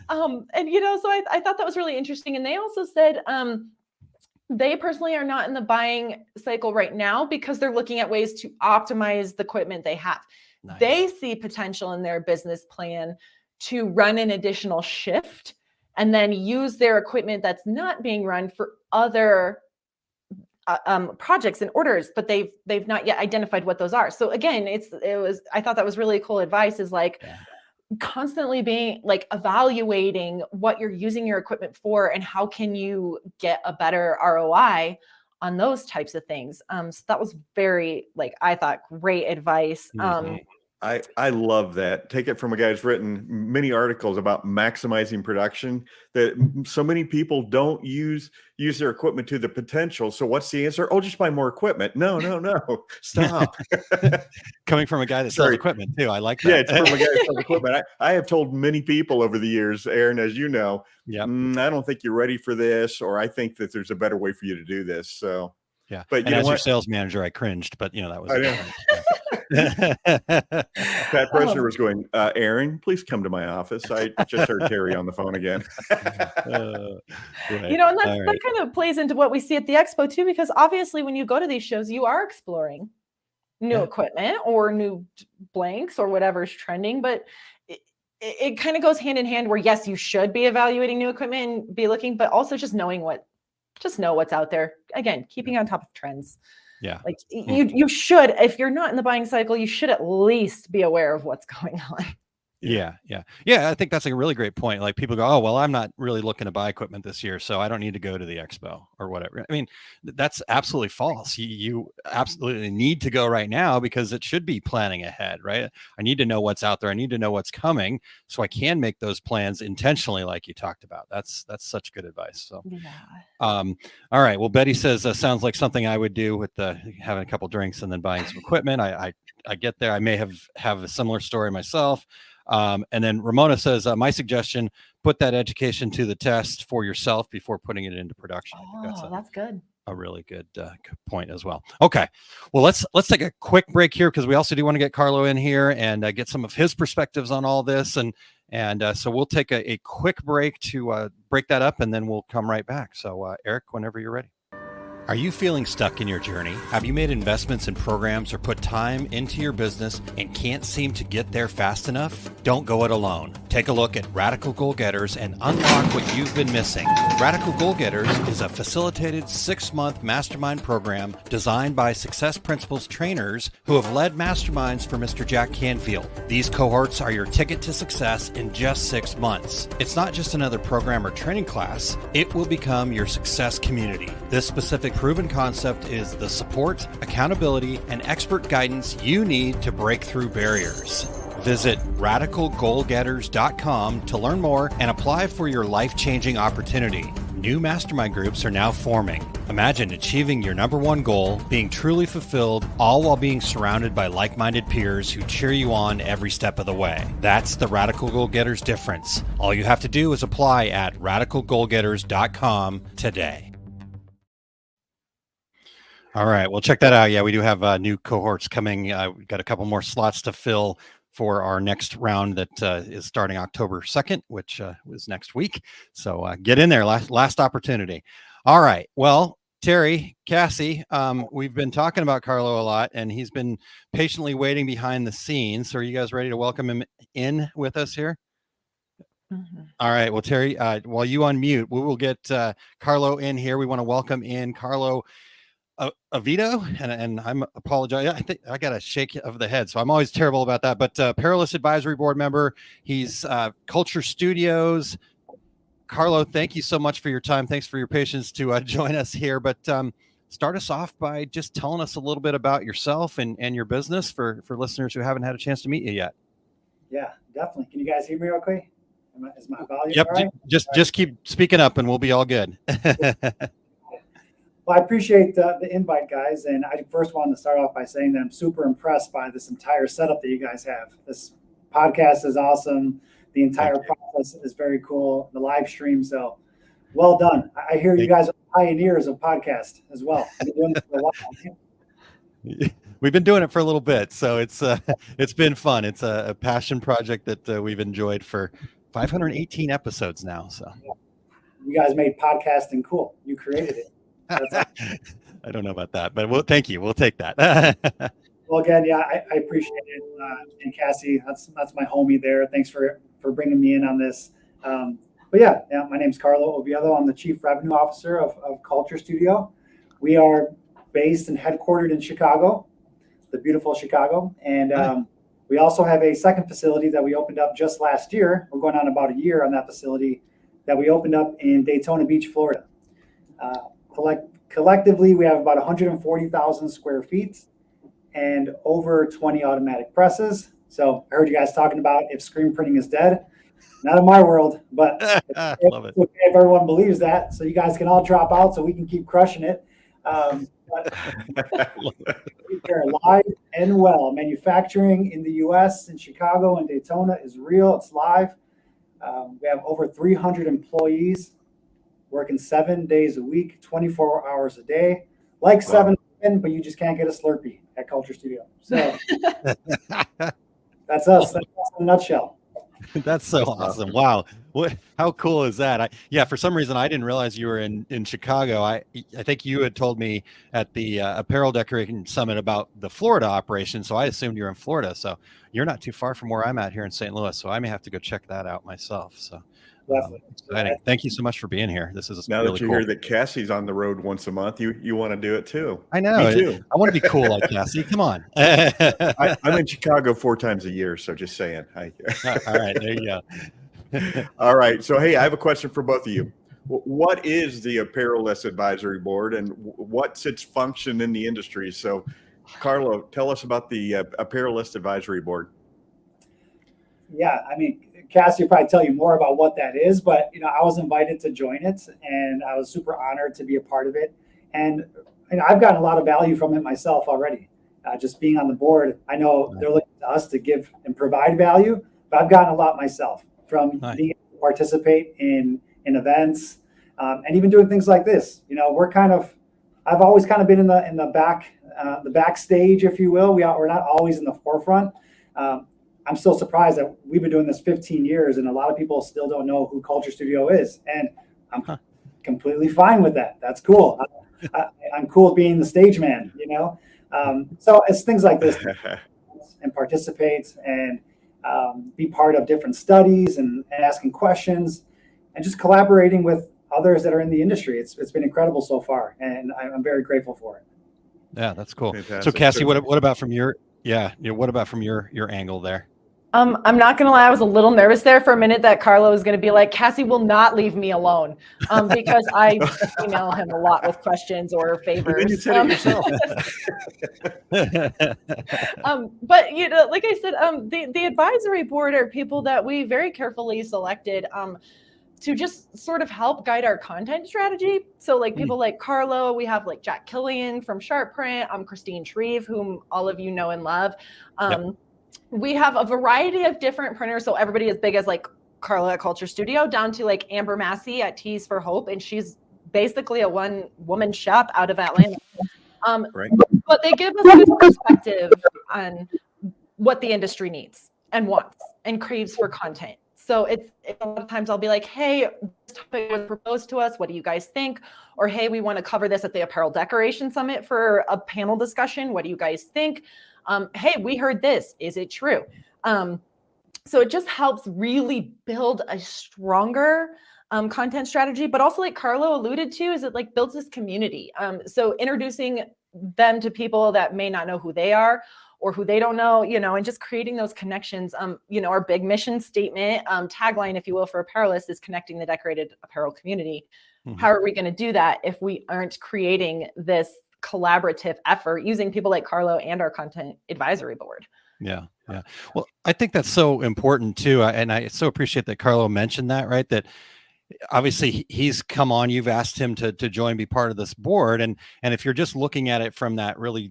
And so I thought that was really interesting. And they also said they personally are not in the buying cycle right now because they're looking at ways to optimize the equipment they have. Nice. They see potential in their business plan to run an additional shift and then use their equipment that's not being run for other projects and orders, but they've not yet identified what those are. So again, I thought that was really cool advice, is like constantly being like evaluating what you're using your equipment for and how can you get a better ROI on those types of things. So that was very, I thought, great advice. I love that. Take it from a guy who's written many articles about maximizing production, that so many people don't use their equipment to the potential. So what's the answer? Oh, just buy more equipment. No. Stop. Coming from a guy that sells equipment too. I like that. Yeah, it's from a guy who sells equipment. I have told many people over the years, Aaron, as you know, I don't think you're ready for this, or I think that there's a better way for you to do this. So yeah. But as your sales manager, I cringed, but that was Pat Presner was going, Aaron, please come to my office. I just heard Terry on the phone again. And that kind of plays into what we see at the expo too, because obviously when you go to these shows, you are exploring new equipment or new blanks or whatever's trending, but it kind of goes hand in hand where, yes, you should be evaluating new equipment and be looking, but also just know what's out there. Again, keeping on top of trends. Yeah. Like you should, if you're not in the buying cycle, you should at least be aware of what's going on. Yeah. I think that's a really great point. Like people go, oh, well, I'm not really looking to buy equipment this year, so I don't need to go to the expo or whatever. I mean, that's absolutely false. You absolutely need to go right now because it should be planning ahead, right? I need to know what's out there. I need to know what's coming so I can make those plans intentionally, like you talked about. That's such good advice. So, all right. Well, Betty says sounds like something I would do with having a couple drinks and then buying some equipment. I get there. I may have a similar story myself. And then Ramona says, my suggestion, put that education to the test for yourself before putting it into production. I think that's good. A really good point as well. Okay. Well, let's take a quick break here because we also do want to get Carlo in here and get some of his perspectives on all this. And so we'll take a quick break to break that up and then we'll come right back. So Eric, whenever you're ready. Are you feeling stuck in your journey? Have you made investments in programs or put time into your business and can't seem to get there fast enough? Don't go it alone. Take a look at Radical Goal Getters and unlock what you've been missing. Radical Goal Getters is a facilitated 6-month mastermind program designed by Success Principles trainers who have led masterminds for Mr. Jack Canfield. These cohorts are your ticket to success in just 6 months. It's not just another program or training class. It will become your success community. This specific proven concept is the support, accountability, and expert guidance you need to break through barriers. Visit radicalgoalgetters.com to learn more and apply for your life-changing opportunity. New mastermind groups are now forming. Imagine achieving your #1 goal, being truly fulfilled, all while being surrounded by like-minded peers who cheer you on every step of the way. That's the Radical Goal Getters difference. All you have to do is apply at radicalgoalgetters.com today. All right. Well, check that out. Yeah, we do have new cohorts coming. We've got a couple more slots to fill for our next round that is starting October 2nd, which was next week. So get in there. Last opportunity. All right. Well, Terry, Cassie, we've been talking about Carlo a lot, and he's been patiently waiting behind the scenes. So are you guys ready to welcome him in with us here? Mhm. All right. Well, Terry, while you unmute, we will get Carlo in here. We want to welcome in Carlo Oviedo, and I'm apologize. I think I got a shake of the head, so I'm always terrible about that. But Apparelist Advisory Board member, he's Culture Studios. Carlo, thank you so much for your time. Thanks for your patience to join us here. But start us off by just telling us a little bit about yourself and your business for listeners who haven't had a chance to meet you yet. Yeah, definitely. Can you guys hear me okay? Is my volume Yep. all right? Just keep speaking up, and we'll be all good. Well, I appreciate the invite, guys. And I first wanted to start off by saying that I'm super impressed by this entire setup that you guys have. This podcast is awesome. The entire process is very cool. The live stream, so well done. I hear you guys are pioneers of podcast as well. I've been doing it for a while. We've been doing it for a little bit, so it's been fun. It's a passion project that we've enjoyed for 518 episodes now. So You guys made podcasting cool. You created it. I don't know about that, but thank you. We'll take that. Well, again, yeah, I appreciate it. And Cassie, that's my homie there. Thanks for bringing me in on this. But yeah, my name's Carlo Oviedo. I'm the Chief Revenue Officer of Culture Studio. We are based and headquartered in Chicago, the beautiful Chicago. And we also have a second facility that we opened up just last year. We're going on about a year on that facility that we opened up in Daytona Beach, Florida. Collectively, we have about 140,000 square feet and over 20 automatic presses. So I heard you guys talking about if screen printing is dead. Not in my world, but Love it. if everyone believes that, so you guys can all drop out so we can keep crushing it. But we're live and well. Manufacturing in the U.S. in Chicago and Daytona is real. It's live. We have over 300 employees working 7 days a week, 24 hours a day, like 7, but you just can't get a Slurpee at Culture Studio. So that's us. That's us in a nutshell. That's so awesome. Wow. How cool is that? For some reason, I didn't realize you were in Chicago. I think you had told me at the Apparel Decorating Summit about the Florida operation. So I assumed you're in Florida. So you're not too far from where I'm at here in St. Louis. So I may have to go check that out myself. So exciting. Thank you so much for being here. This is Now really that you cool. hear that Cassie's on the road once a month, you want to do it too. I know. Me too. I want to be cool like Cassie. Come on. I'm in Chicago 4 times a year, so just saying. All right. There you go. All right. So, hey, I have a question for both of you. What is the Apparelist Advisory Board and what's its function in the industry? So, Carlo, tell us about the Apparelist Advisory Board. Yeah, I mean, Cassie will probably tell you more about what that is, but I was invited to join it, and I was super honored to be a part of it. And I've gotten a lot of value from it myself already. Just being on the board, I know they're looking to us to give and provide value, but I've gotten a lot myself from being able to participate in events and even doing things like this. I've always kind of been in the backstage, if you will. We're not always in the forefront. I'm still surprised that we've been doing this 15 years and a lot of people still don't know who Culture Studio is. And I'm completely fine with that. That's cool. I'm cool being the stage man, So it's things like this and participate and be part of different studies and asking questions and just collaborating with others that are in the industry. It's been incredible so far, and I'm very grateful for it. Yeah, that's cool. Fantastic. So Cassie, what about from your angle there? I'm not going to lie. I was a little nervous there for a minute that Carlo was going to be like, Cassie will not leave me alone because I email him a lot with questions or favors. Then you said it yourself. But, like I said, the advisory board are people that we very carefully selected to just sort of help guide our content strategy. So like people like Carlo, we have like Jack Killian from Sharp Print, Christine Shreve, whom all of you know and love. We have a variety of different printers. So everybody as big as like Carlo at Culture Studio down to like Amber Massey at Tees for Hope. And she's basically a one-woman shop out of Atlanta. Right. But they give us a good perspective on what the industry needs and wants and craves for content. So a lot of times I'll be like, hey, this topic was proposed to us. What do you guys think? Or, hey, we want to cover this at the Apparel Decoration Summit for a panel discussion. What do you guys think? Hey, we heard this. Is it true? So it just helps really build a stronger content strategy, but also like Carlo alluded to, is it like builds this community. So introducing them to people that may not know who they are or who they don't know, and just creating those connections. Our big mission statement, tagline, if you will, for Apparelist is connecting the decorated apparel community. Mm-hmm. How are we going to do that if we aren't creating this collaborative effort using people like Carlo and our content advisory board? Yeah. Well, I think that's so important too. And I so appreciate that Carlo mentioned that, right? That obviously he's come on, you've asked him to join, be part of this board. And if you're just looking at it from that really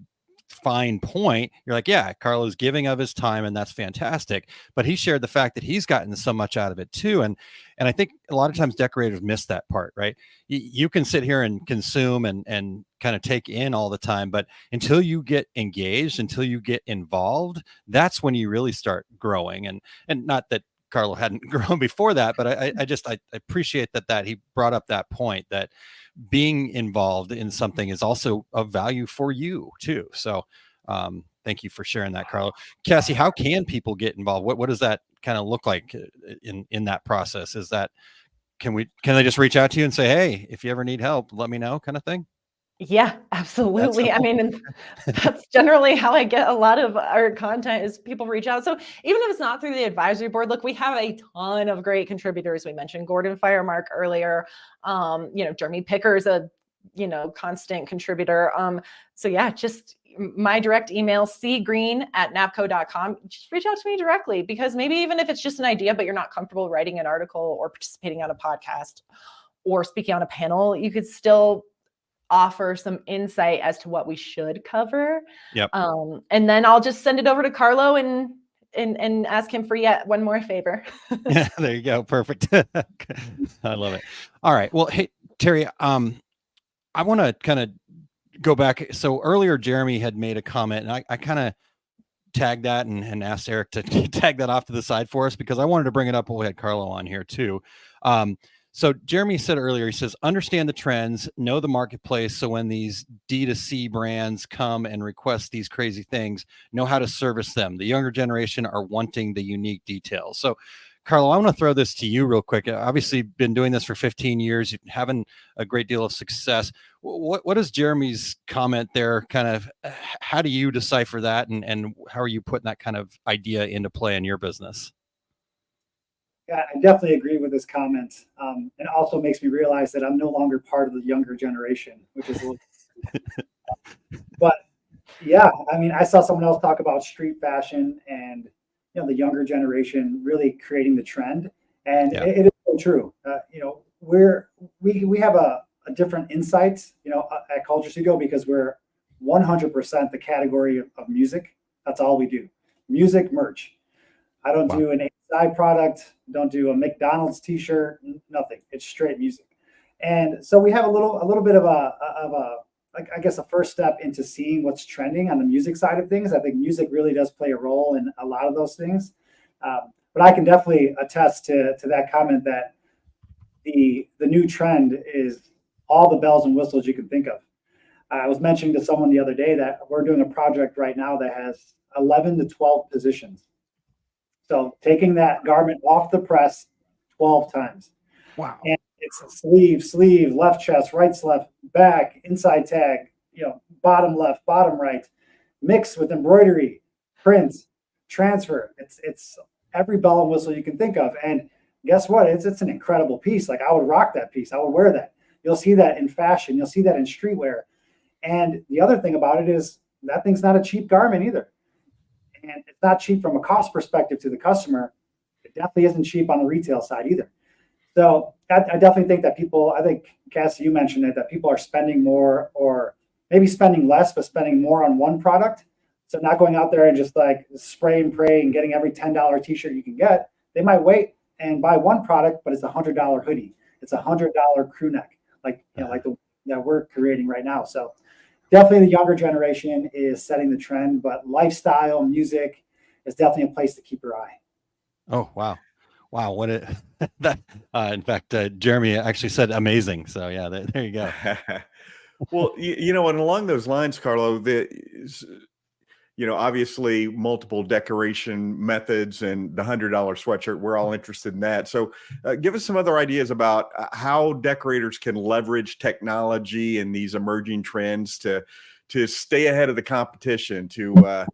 fine point, you're like, yeah, Carlo's giving of his time and that's fantastic. But he shared the fact that he's gotten so much out of it too. And I think a lot of times decorators miss that part, right? You can sit here and consume and kind of take in all the time, but until you get engaged, until you get involved, that's when you really start growing. And not that Carlo hadn't grown before that, but I appreciate that he brought up that point, that being involved in something is also of value for you too. So thank you for sharing that, Carlo. Cassie, how can people get involved? What does that kind of look like in that process? Is that, can they just reach out to you and say, hey, if you ever need help, let me know, kind of thing? Yeah, absolutely. I mean, that's generally how I get a lot of our content, is people reach out. So even if it's not through the advisory board, look, we have a ton of great contributors. We mentioned Gordon Firemark earlier. Jeremy Picker's a, constant contributor. So yeah, just my direct email, cgreen@napco.com. Just reach out to me directly, because maybe even if it's just an idea, but you're not comfortable writing an article or participating on a podcast or speaking on a panel, you could still offer some insight as to what we should cover. Yep. And then I'll just send it over to Carlo and ask him for yet one more favor. Yeah, there you go. Perfect. I love it. All right. Well, hey, Terry, I want to kind of go back. So earlier, Jeremy had made a comment, and I kind of tagged that and asked Eric to tag that off to the side for us, because I wanted to bring it up when we had Carlo on here too. So Jeremy said earlier, he says, understand the trends, know the marketplace. So when these D2C brands come and request these crazy things, know how to service them. The younger generation are wanting the unique details. So Carlo, I want to throw this to you real quick. Obviously been doing this for 15 years, having a great deal of success. What is Jeremy's comment there? Kind of, how do you decipher that? And how are you putting that kind of idea into play in your business? Yeah, I definitely agree with his comments. It also makes me realize that I'm no longer part of the younger generation, which is a little but yeah, I mean, I saw someone else talk about street fashion and, the younger generation really creating the trend. And yeah. It is so true. We have a different insights, at Culture Studio, because we're 100% the category of music. That's all we do. Music, merch. I don't do an side product, don't do a McDonald's t-shirt, nothing. It's straight music. And so we have a little bit of a first step into seeing what's trending on the music side of things. I think music really does play a role in a lot of those things. But I can definitely attest to that comment that the new trend is all the bells and whistles you can think of. I was mentioning to someone the other day that we're doing a project right now that has 11 to 12 positions. So taking that garment off the press 12 times. Wow. And it's sleeve, left chest, right sleeve, back, inside tag, bottom left, bottom right, mixed with embroidery, prints, transfer. It's every bell and whistle you can think of. And guess what? It's an incredible piece. Like, I would rock that piece. I would wear that. You'll see that in fashion. You'll see that in streetwear. And the other thing about it is that thing's not a cheap garment either. And it's not cheap from a cost perspective to the customer. It definitely isn't cheap on the retail side either. So I definitely think that I think, Cassie, you mentioned it, that people are spending more, or maybe spending less, but spending more on one product. So not going out there and just like spray and pray and getting every $10 t-shirt you can get. They might wait and buy one product, but it's $100 hoodie. It's $100 crew neck, like the that we're creating right now. So definitely the younger generation is setting the trend, but lifestyle, music is definitely a place to keep your eye. Oh, wow. Wow, what it that in fact, Jeremy actually said amazing. So yeah, there you go. Well, you know, and along those lines, Carlo, obviously multiple decoration methods and the $100 sweatshirt, we're all interested in that. So give us some other ideas about how decorators can leverage technology and these emerging trends to stay ahead of the competition, to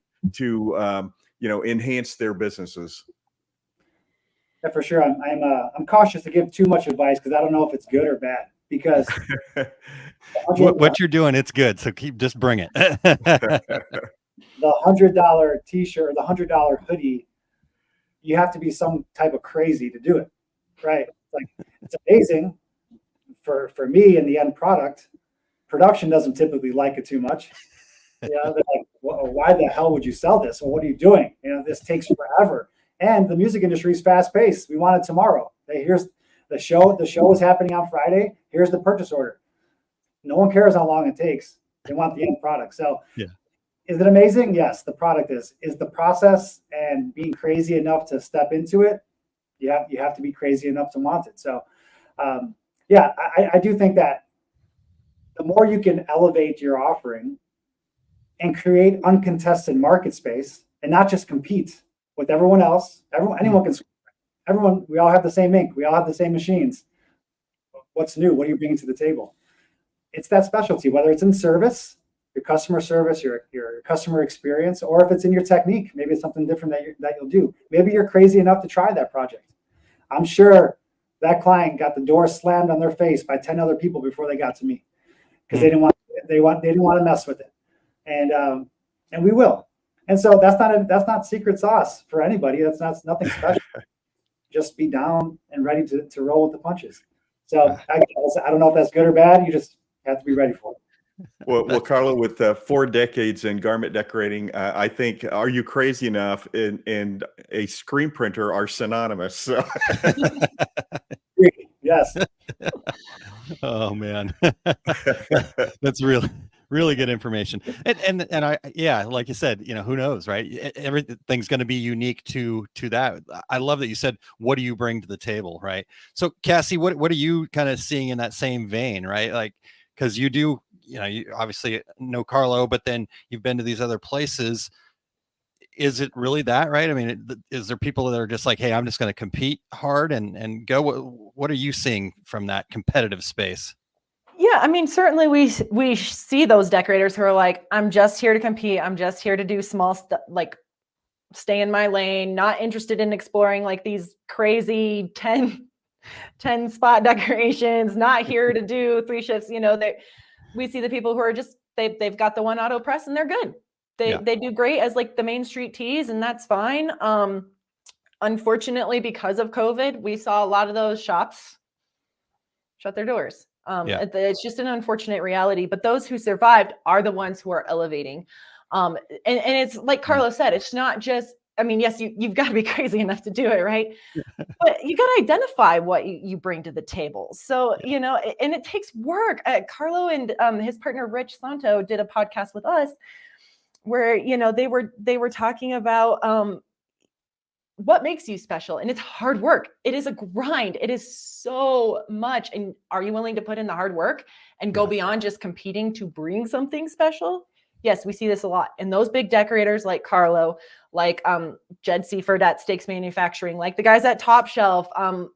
enhance their businesses. Yeah, for sure. I'm cautious to give too much advice because I don't know if it's good or bad. Because what you're doing, it's good. So just bring it. The $100 t-shirt or the $100 hoodie, you have to be some type of crazy to do it, right? Like, it's amazing for me and the end product. Production doesn't typically like it too much. They're like, well, why the hell would you sell this? Well, what are you doing? This takes forever. And the music industry is fast paced. We want it tomorrow. Hey, here's the show. The show is happening on Friday. Here's the purchase order. No one cares how long it takes. They want the end product. So yeah. Is it amazing? Yes, the product is. Is the process and being crazy enough to step into it? You have to be crazy enough to want it. So, I do think that the more you can elevate your offering and create uncontested market space and not just compete with everyone else, anyone can. Everyone, we all have the same ink. We all have the same machines. What's new? What are you bringing to the table? It's that specialty, whether it's in service, your customer service, your customer experience, or if it's in your technique. Maybe it's something different that you'll do. Maybe you're crazy enough to try that project. I'm sure that client got the door slammed on their face by 10 other people before they got to me because they didn't want to mess with it, and we will. And so that's not secret sauce for anybody. That's nothing special. Just be down and ready to roll with the punches. So I don't know if that's good or bad. You just have to be ready for it. Well, Carlo, with 4 decades in garment decorating, I think "Are you crazy enough" and a screen printer are synonymous. So. Yes. Oh man, that's really good information. And I like you said, who knows, right? Everything's going to be unique to that. I love that you said, what do you bring to the table, right? So Cassie, what are you kind of seeing in that same vein, right? Like, because you do. You obviously know Carlo, but then you've been to these other places. Is it really that, right? I mean, is there people that are just like, hey, I'm just going to compete hard and go? What are you seeing from that competitive space? Yeah, I mean, certainly we see those decorators who are like, I'm just here to compete. I'm just here to do small stuff, like stay in my lane, not interested in exploring like these crazy 10 spot decorations, not here to do 3 shifts. We see the people who are just, they've got the one auto press and they're good. They do great as like the main street tees, and that's fine. Unfortunately, because of COVID, we saw a lot of those shops shut their doors. It's just an unfortunate reality, but those who survived are the ones who are elevating. And it's like Carlo said, it's not just, I mean, yes, you've got to be crazy enough to do it, right? But you got to identify what you bring to the table. So, and it takes work. Carlo and his partner, Rich Santo, did a podcast with us where, they were talking about what makes you special. And it's hard work. It is a grind. It is so much. And are you willing to put in the hard work and go beyond just competing to bring something special? Yes, we see this a lot. And those big decorators like Carlo, like Jed Seaford at Stakes Manufacturing, like the guys at Top Shelf.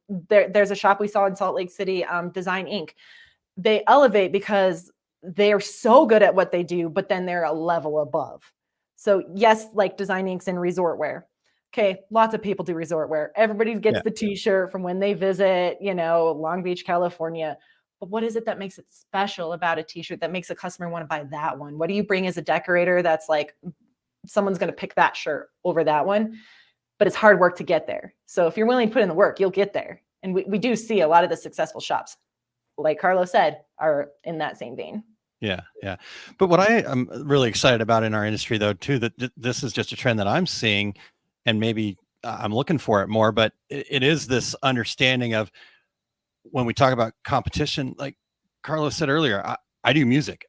There's a shop we saw in Salt Lake City, Design Inc. They elevate because they're so good at what they do, but then they're a level above. So yes, like Design Inc.'s in resort wear. Okay, lots of people do resort wear. Everybody gets the t-shirt from when they visit, Long Beach, California. But what is it that makes it special about a t-shirt that makes a customer want to buy that one? What do you bring as a decorator that's like, someone's going to pick that shirt over that one? But it's hard work to get there. So if you're willing to put in the work, you'll get there. And we do see a lot of the successful shops, like Carlo said, are in that same vein. Yeah. But what I am really excited about in our industry, though, too, that this is just a trend that I'm seeing, and maybe I'm looking for it more, but it is this understanding of, when we talk about competition, like Carlos said earlier, I do music,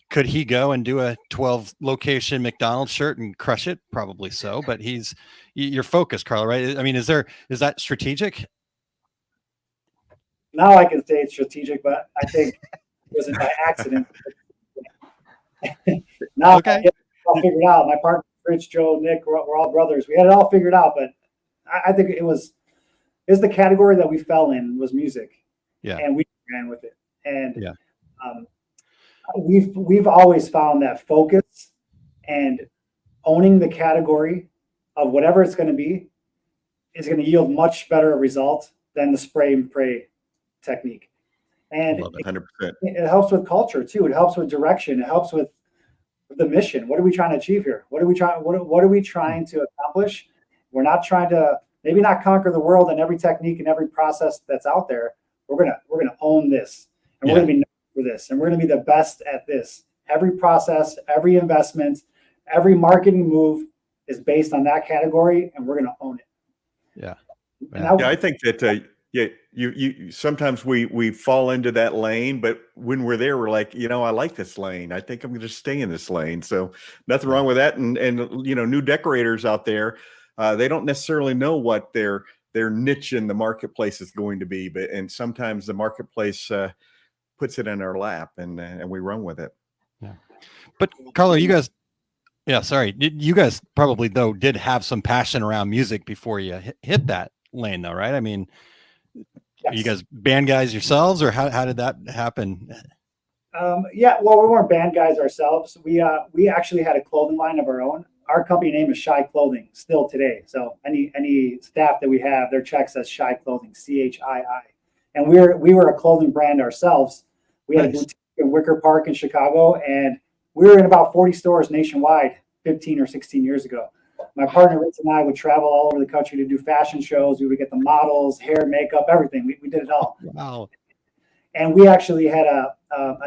Could he go and do a 12 location McDonald's shirt and crush it? Probably so, but you're focused, Carlo, right? I mean, is that strategic? Now I can say it's strategic, but I think it wasn't by accident. Now Okay. I get it all figured out. My partner, Rich, Joe, Nick, we're all brothers. We had it all figured out, but I think it's the category that we fell in was music. Yeah. And we ran with it. And yeah. We've always found that focus and owning the category of whatever it's going to be is going to yield much better result than the spray and pray technique. And 100%. it helps with culture too. It helps with direction. It helps with the mission. What are we trying to achieve here? What are we trying to accomplish? We're not trying to maybe not conquer the world and every technique and every process that's out there. We're gonna own this, and we're gonna be known for this, and we're gonna be the best at this. Every process, every investment, every marketing move is based on that category, and we're gonna own it. Yeah. I think that you sometimes we fall into that lane, but when we're there, we're like, I like this lane. I think I'm going to stay in this lane. So nothing wrong with that. And new decorators out there, they don't necessarily know what their niche in the marketplace is going to be, and sometimes the marketplace puts it in our lap, and we run with it. Yeah. But Carlo, you guys. Yeah, sorry. You guys probably though did have some passion around music before you hit that lane, though, right? I mean, are you guys band guys yourselves, or how did that happen? Well, we weren't band guys ourselves. We actually had a clothing line of our own. Our company name is Shy Clothing still today. So any staff that we have, their check says Shy Clothing, CHII. And we were a clothing brand ourselves. We had a boutique in Wicker Park in Chicago, and we were in about 40 stores nationwide 15 or 16 years ago. My partner Rich and I would travel all over the country to do fashion shows. We would get the models, hair, makeup, everything. We did it all. Wow. And we actually had a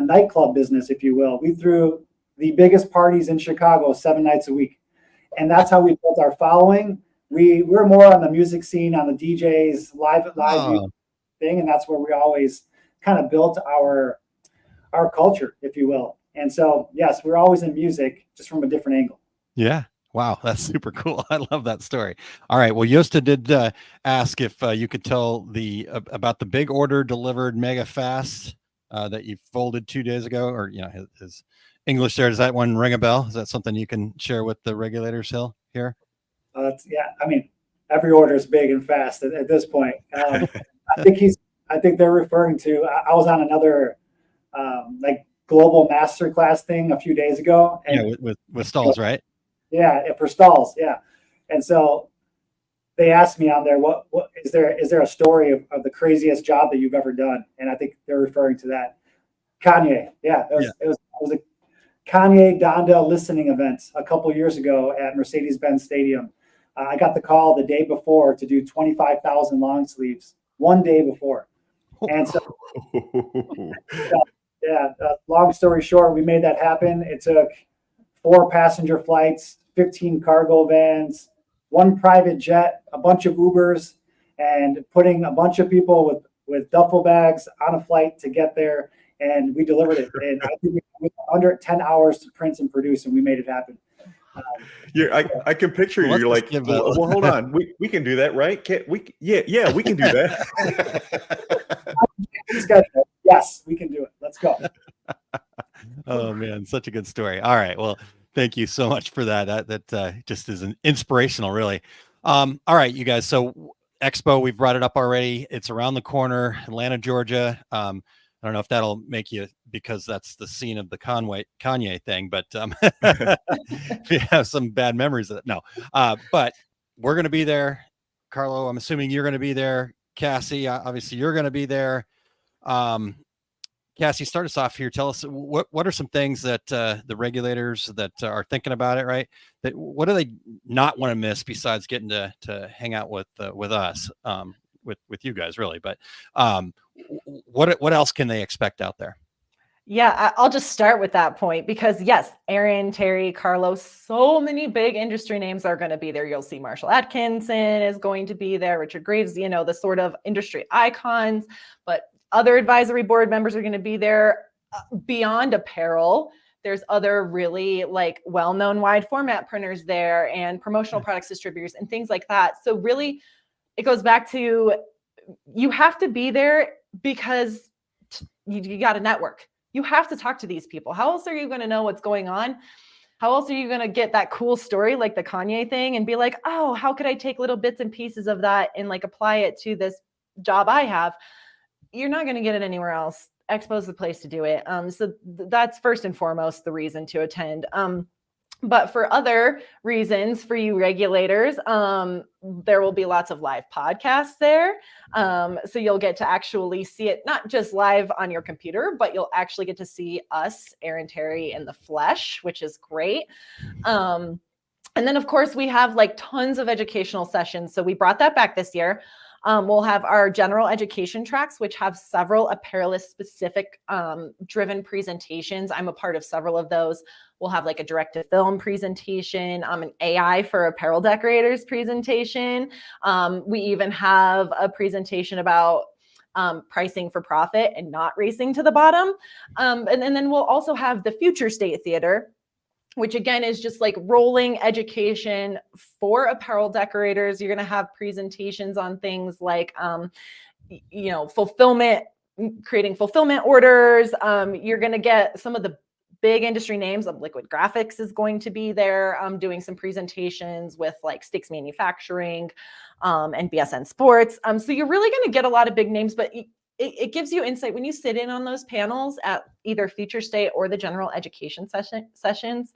nightclub business, if you will. We threw the biggest parties in Chicago 7 nights a week. And that's how we built our following. We're more on the music scene, on the DJs, live music thing. And that's where we always kind of built our culture, if you will. And so, yes, we're always in music, just from a different angle. Yeah. Wow. That's super cool. I love that story. All right. Well, Yosta did ask if you could tell about the big order delivered mega fast that you folded 2 days ago, or, his English there. Does that one ring a bell? Is that something you can share with the regulators here? I mean, every order is big and fast at this point. I think they're referring to, I was on another, global masterclass thing a few days ago. And with stalls, right? Yeah, for stalls. Yeah. And so they asked me on there, what is there a story of the craziest job that you've ever done? And I think they're referring to that. Kanye. Yeah. It was a Kanye Donda listening event a couple years ago at Mercedes-Benz Stadium. I got the call the day before to do 25,000 long sleeves, one day before. And so, long story short, we made that happen. It took 4 passenger flights, 15 cargo vans, 1 private jet, a bunch of Ubers, and putting a bunch of people with duffel bags on a flight to get there. And we delivered it. And I think we went under 10 hours to print and produce, and we made it happen. I can picture you. You're like, well, hold on, we can do that, right? We can do that. Yes, we can do it. Let's go. Oh man, such a good story. All right, well, thank you so much for that. That just is an inspirational, really. All right, you guys. So Expo, we've brought it up already. It's around the corner, Atlanta, Georgia. I don't know if that'll make you, because that's the scene of the Kanye thing, but if you have some bad memories of it, no. But we're going to be there. Carlo, I'm assuming you're going to be there. Cassie, obviously you're going to be there. Cassie, start us off here. Tell us what are some things that the regulators that are thinking about it, right? What do they not want to miss besides getting to hang out with us, with you guys, really? But what else can they expect out there? Yeah, I'll just start with that point, because yes, Aaron, Terry, Carlos, so many big industry names are going to be there. You'll see Marshall Atkinson is going to be there, Richard Graves, the sort of industry icons, but other advisory board members are going to be there. Beyond apparel, There's other really like well-known wide format printers there and promotional products distributors and things like that. So really it goes back to, you have to be there because you got to network. You have to talk to these people. How else are you going to know what's going on? How else are you going to get that cool story like the Kanye thing and be like, oh, how could I take little bits and pieces of that and like apply it to this job I have? You're not going to get it anywhere else. Expo is the place to do it. So that's first and foremost the reason to attend. But for other reasons, for you regulators, there will be lots of live podcasts there. So you'll get to actually see it, not just live on your computer, but you'll actually get to see us, Aaron Terry, in the flesh, which is great. And then, of course, we have like tons of educational sessions. So we brought that back this year. We'll have our general education tracks, which have several Apparelist specific driven presentations. I'm a part of several of those. We'll have like a direct to film presentation, an AI for apparel decorators presentation. We even have a presentation about pricing for profit and not racing to the bottom. And then we'll also have the Future State Theater, which again is just like rolling education for apparel decorators. You're going to have presentations on things like, fulfillment, creating fulfillment orders. You're going to get some of the big industry names. Of Liquid Graphics is going to be there doing some presentations with like Sticks Manufacturing and BSN Sports. So you're really going to get a lot of big names, but it gives you insight when you sit in on those panels at either Future State or the general education sessions.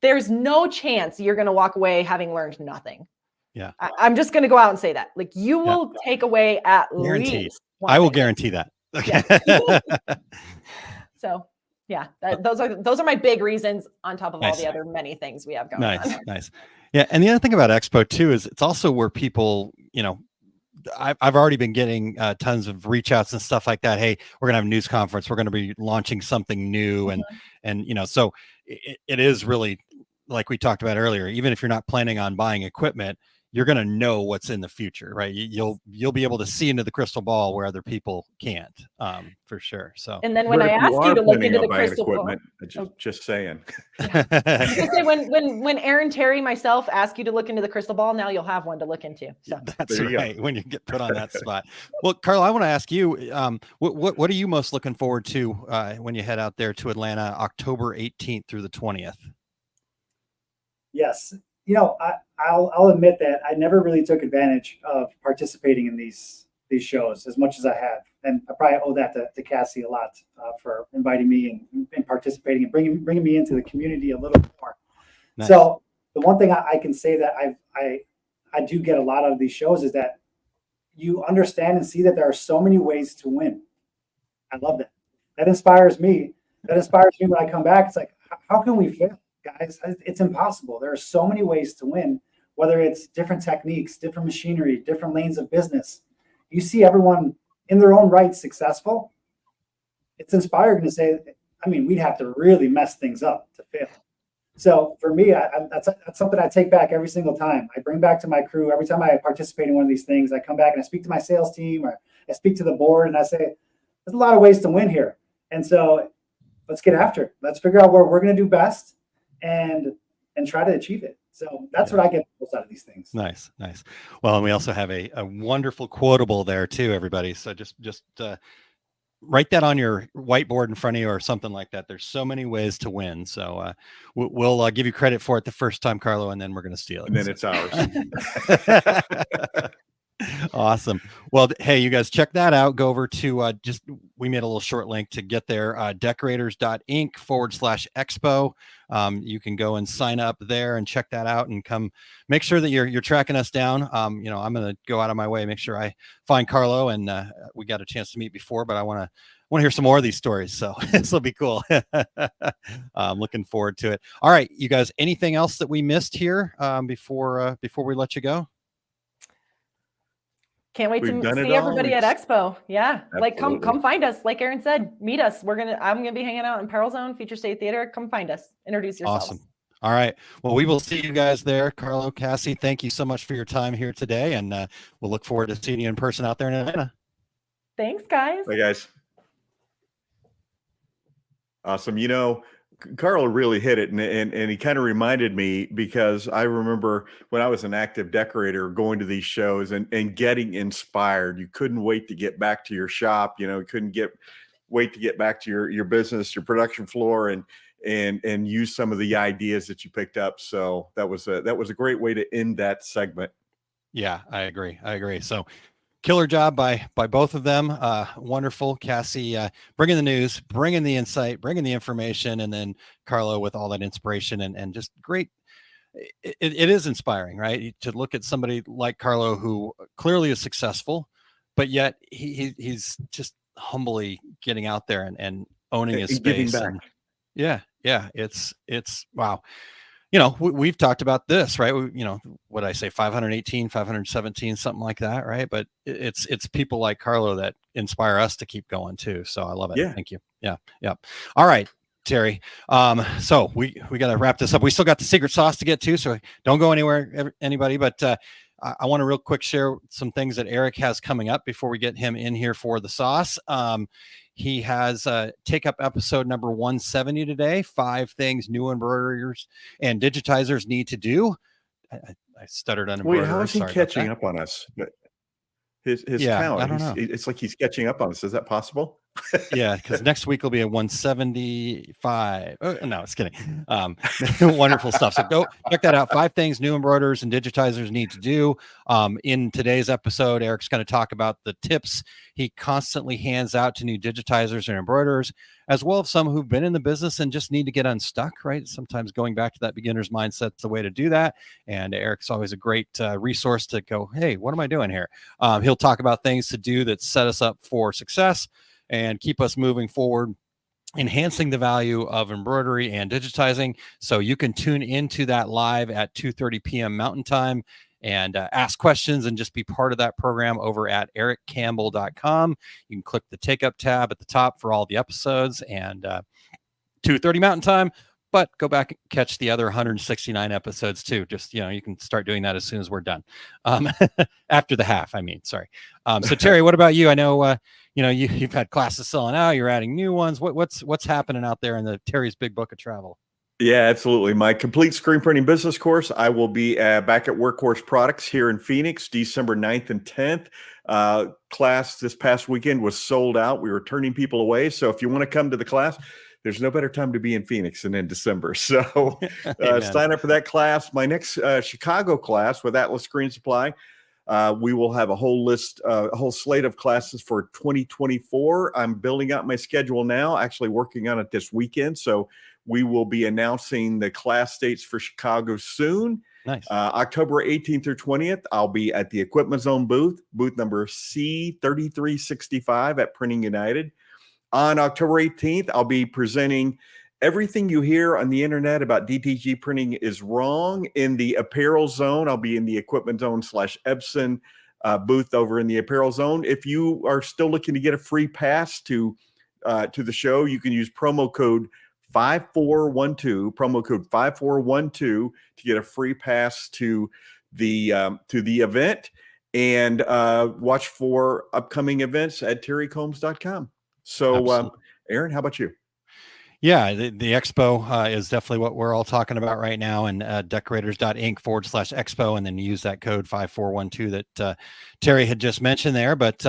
There's no chance you're going to walk away having learned nothing. Yeah. I'm just going to go out and say that. Like you will take away at Guaranteed. least. I will guarantee that. Okay. Yeah. So yeah, those are my big reasons on top of all the other many things we have going on. Nice. Yeah. And the other thing about Expo too, is it's also where people, I've already been getting tons of reach outs and stuff like that. Hey, we're gonna have a news conference. We're gonna be launching something new. And so it is really, like we talked about earlier, even if you're not planning on buying equipment, you're going to know what's in the future, right? You'll be able to see into the crystal ball where other people can't, for sure. So, and then when I ask you to look into the crystal ball, just saying. when Aaron Terry, myself, ask you to look into the crystal ball, now you'll have one to look into. So that's right. When you get put on that spot. Well, Carlo, I want to ask you, what are you most looking forward to when you head out there to Atlanta, October 18th through the 20th? Yes. I'll admit that I never really took advantage of participating in these shows as much as I have, and I probably owe that to Cassie a lot for inviting me and participating and bringing me into the community a little more. Nice. So the one thing I can say that I do get a lot out of these shows is that you understand and see that there are so many ways to win. I love that. That inspires me. That inspires me when I come back. It's like, how can we fail? Guys, it's impossible. There are so many ways to win, whether it's different techniques, different machinery, different lanes of business. You see everyone in their own right successful. It's inspiring to say, we'd have to really mess things up to fail. So for me, that's something I take back every single time. I bring back to my crew. Every time I participate in one of these things, I come back and I speak to my sales team or I speak to the board and I say, there's a lot of ways to win here. And so let's get after it. Let's figure out where we're going to do best and try to achieve it. So that's what I get out of these things. Nice. Well, and we also have a wonderful quotable there too, everybody. So just write that on your whiteboard in front of you or something like that. There's so many ways to win. So we'll give you credit for it the first time, Carlo, and then we're going to steal it. And then it's ours. Awesome. Well, hey, you guys check that out. Go over to we made a little short link to get there, decorators.inc/expo. You can go and sign up there and check that out and come make sure that you're tracking us down. I'm going to go out of my way, make sure I find Carlo, and we got a chance to meet before, but I want to hear some more of these stories. So this will be cool. I'm looking forward to it. All right, you guys, anything else that we missed here before we let you go? Can't wait to see everybody at Expo. Yeah. Absolutely. Like come find us. Like Aaron said, meet us. I'm going to be hanging out in Apparel Zone, Future State Theater. Come find us. Introduce yourselves. Awesome. All right. Well, we will see you guys there. Carlo, Cassie, thank you so much for your time here today. And we'll look forward to seeing you in person out there in Atlanta. Thanks, guys. Bye, guys. Awesome. Carlo really hit it, and he kind of reminded me, because I remember when I was an active decorator going to these shows and getting inspired. You couldn't wait to get back to your shop. You couldn't wait to get back to your business, your production floor, and use some of the ideas that you picked up. So that was a great way to end that segment. Yeah, I agree. So killer job by both of them. Wonderful. Cassie bringing the news, bringing the insight, bringing the information, and then Carlo with all that inspiration and just great. It is inspiring, right? To look at somebody like Carlo, who clearly is successful, but yet he's just humbly getting out there and owning his space. And yeah, it's wow. We've talked about this, right? What I say, 518, 517, something like that, right? But it's people like Carlo that inspire us to keep going too. So I love it. Yeah. Thank you. Yeah. All right, Terry. So we got to wrap this up. We still got the secret sauce to get to, so don't go anywhere, anybody. But I want to real quick share some things that Eric has coming up before we get him in here for the sauce. He has take up episode number 170 today. 5 things new embroiderers and digitizers need to do. I stuttered on embroiderers. Wait, how is he catching up on us? His count. I don't know. It's like he's catching up on us. Is that possible? Yeah, because next week will be a 175. No, it's kidding. Wonderful stuff. So go check that out. 5 things new embroiderers and digitizers need to do. In today's episode, Eric's going to talk about the tips he constantly hands out to new digitizers and embroiderers, as well as some who've been in the business and just need to get unstuck, right? Sometimes going back to that beginner's mindset is the way to do that. And Eric's always a great resource to go, hey, what am I doing here? He'll talk about things to do that set us up for success and keep us moving forward, enhancing the value of embroidery and digitizing. So you can tune into that live at 2:30 p.m. Mountain Time and ask questions and just be part of that program over at ericcampbell.com. You can click the Take Up tab at the top for all the episodes, and 2:30 Mountain Time. But go back and catch the other 169 episodes too. Just, you can start doing that as soon as we're done. After the half, sorry. So Terry, what about you? I know, you've had classes selling out, you're adding new ones. What's happening out there in the Terry's Big Book of Travel? Yeah, absolutely. My complete screen printing business course. I will be back at Workhorse Products here in Phoenix, December 9th and 10th. Class this past weekend was sold out. We were turning people away. So if you want to come to the class, there's no better time to be in Phoenix than in December. So sign up for that class. My next Chicago class with Atlas Screen Supply, we will have a whole slate of classes for 2024. I'm building out my schedule now, actually working on it this weekend. So we will be announcing the class dates for Chicago soon. Nice. October 18th through 20th, I'll be at the Equipment Zone booth number C3365 at Printing United. On October 18th, I'll be presenting everything you hear on the internet about DTG printing is wrong in the Apparel Zone. I'll be in the Equipment Zone /Epson booth over in the Apparel Zone. If you are still looking to get a free pass to the show, you can use promo code 5412 to get a free pass to the event, and watch for upcoming events at terrycombs.com. So, Aaron, how about you? Yeah, the expo is definitely what we're all talking about right now, and decorators.inc/expo, and then use that code 5412 that Terry had just mentioned there. But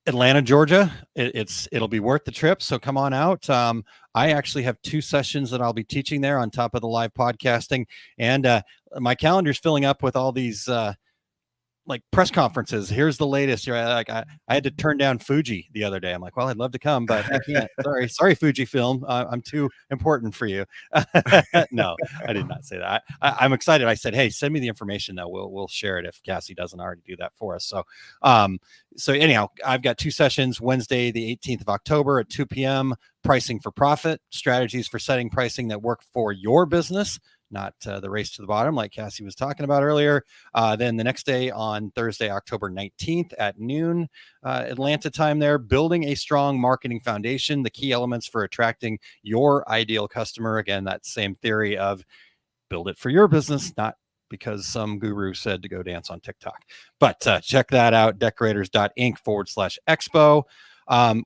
Atlanta, Georgia, it'll be worth the trip. So come on out. I actually have 2 sessions that I'll be teaching there on top of the live podcasting, and my calendar's filling up with all these like press conferences. Here's the latest. Like I had to turn down Fuji the other day. I'm like, well, I'd love to come, but I can't. Sorry, Fujifilm. I'm too important for you. No, I did not say that. I'm excited. I said, hey, send me the information though. We'll share it if Cassie doesn't already do that for us. So, so anyhow, I've got 2 sessions. Wednesday, the 18th of October at 2 p.m. Pricing for profit, strategies for setting pricing that work for your business, not the race to the bottom like Cassie was talking about earlier. Then the next day, on Thursday, October 19th at noon, Atlanta time there, building a strong marketing foundation, the key elements for attracting your ideal customer. Again, that same theory of build it for your business, not because some guru said to go dance on TikTok. But check that out, decorators.inc/expo.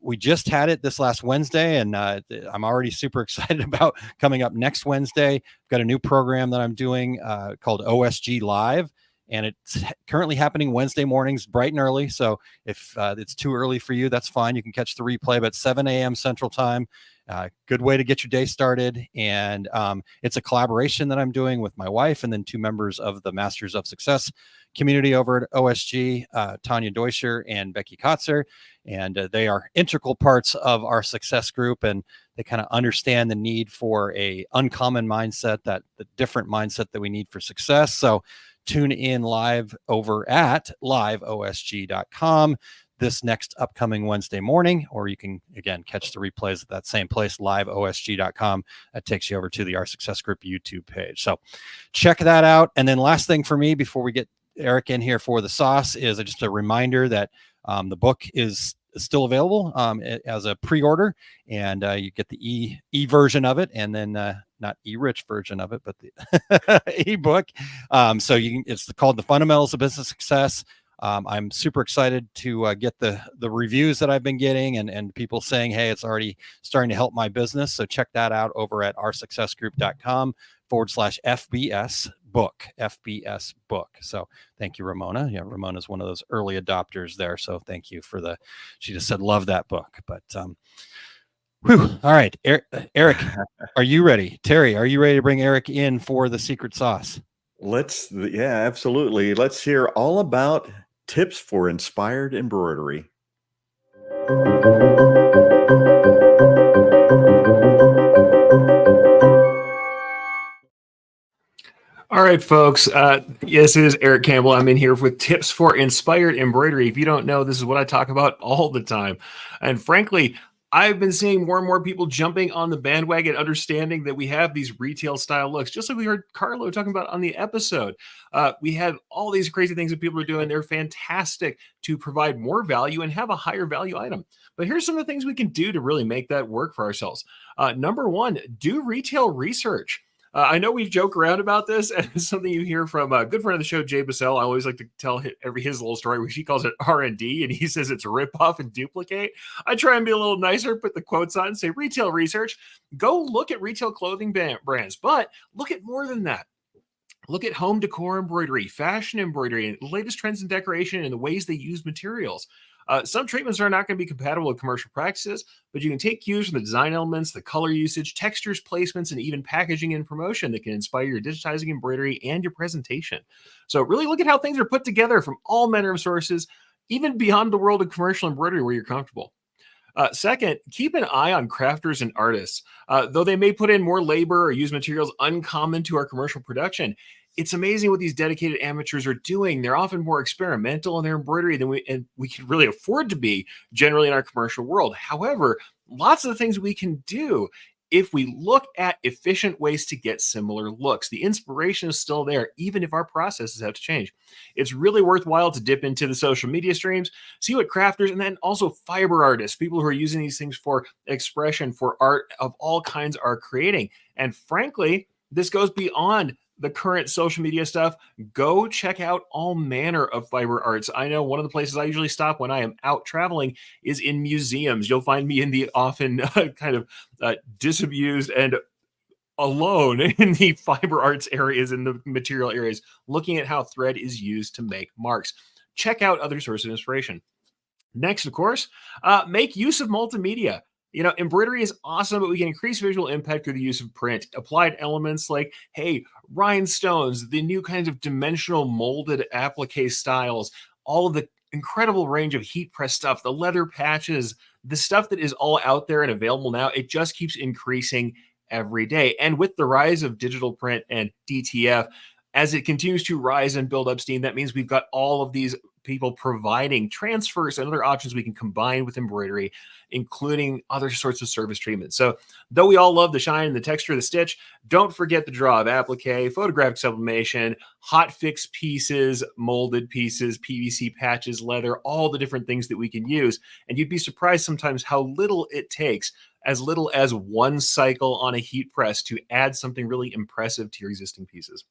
We just had it this last Wednesday, and I'm already super excited about coming up next Wednesday. I've got a new program that I'm doing called OSG Live, and it's currently happening Wednesday mornings, bright and early. So if it's too early for you, that's fine. You can catch the replay, but 7 a.m. Central Time. Good way to get your day started. And it's a collaboration that I'm doing with my wife and then 2 members of the Masters of Success community over at OSG, Tanya Deutscher and Becky Kotzer. And they are integral parts of our success group. And they kind of understand the need for a uncommon mindset, that the different mindset that we need for success. So tune in live over at liveosg.com this next upcoming Wednesday morning, or you can, again, catch the replays at that same place, liveosg.com. That takes you over to the Our Success Group YouTube page. So check that out. And then last thing for me before we get Eric in here for the sauce is just a reminder that the book is still available as a pre-order, and you get the e version of it, and then not e-rich version of it, but the ebook. So it's called The Fundamentals of Business Success. I'm super excited to get the reviews that I've been getting and people saying, hey, it's already starting to help my business. So check that out over at oursuccessgroup.com/FBS book, FBS book. So thank you, Ramona. Yeah, Ramona's one of those early adopters there. So thank you for she just said, love that book. But all right, Eric, are you ready? Terry, are you ready to bring Eric in for the secret sauce? Yeah, absolutely. Let's hear all about tips for inspired embroidery. All right, folks. This is Eric Campbell. I'm in here with tips for inspired embroidery. If you don't know, this is what I talk about all the time. And frankly, I've been seeing more and more people jumping on the bandwagon, understanding that we have these retail style looks, just like we heard Carlo talking about on the episode. We have all these crazy things that people are doing. They're fantastic to provide more value and have a higher value item. But here's some of the things we can do to really make that work for ourselves. Number one, do retail research. I know we joke around about this, and it's something you hear from a good friend of the show, Jay Bissell. I always like to tell his little story where she calls it R&D, and he says it's rip off and duplicate. I try and be a little nicer, put the quotes on and say retail research. Go look at retail clothing brands, but look at more than that. Look at home decor embroidery, fashion embroidery, and the latest trends in decoration and the ways they use materials. Some treatments are not going to be compatible with commercial practices, but you can take cues from the design elements, the color usage, textures, placements, and even packaging and promotion that can inspire your digitizing embroidery and your presentation. So really look at how things are put together from all manner of sources, even beyond the world of commercial embroidery where you're comfortable. Second, keep an eye on crafters and artists. Though they may put in more labor or use materials uncommon to our commercial production, it's amazing what these dedicated amateurs are doing. They're often more experimental in their embroidery than we can really afford to be generally in our commercial world. However, lots of the things we can do if we look at efficient ways to get similar looks. The inspiration is still there, even if our processes have to change. It's really worthwhile to dip into the social media streams, see what crafters, and then also fiber artists, people who are using these things for expression, for art of all kinds, are creating. And frankly, this goes beyond the current social media stuff. Go check out all manner of fiber arts. I know one of the places I usually stop when I am out traveling is in museums. You'll find me in the often kind of disabused and alone in the fiber arts areas, in the material areas, looking at how thread is used to make marks. Check out other sources of inspiration. Next, of course, make use of multimedia. You know, embroidery is awesome, but we can increase visual impact through the use of print. Applied elements like, hey, rhinestones, the new kinds of dimensional molded applique styles, all of the incredible range of heat press stuff, the leather patches, the stuff that is all out there and available now, it just keeps increasing every day. And with the rise of digital print and DTF, as it continues to rise and build up steam, that means we've got all of these people providing transfers and other options we can combine with embroidery, including other sorts of surface treatments. So though we all love the shine and the texture of the stitch, don't forget the draw of applique, photographic sublimation, hot fix pieces, molded pieces, PVC patches, leather, all the different things that we can use. And you'd be surprised sometimes how little it takes, as little as one cycle on a heat press, to add something really impressive to your existing pieces.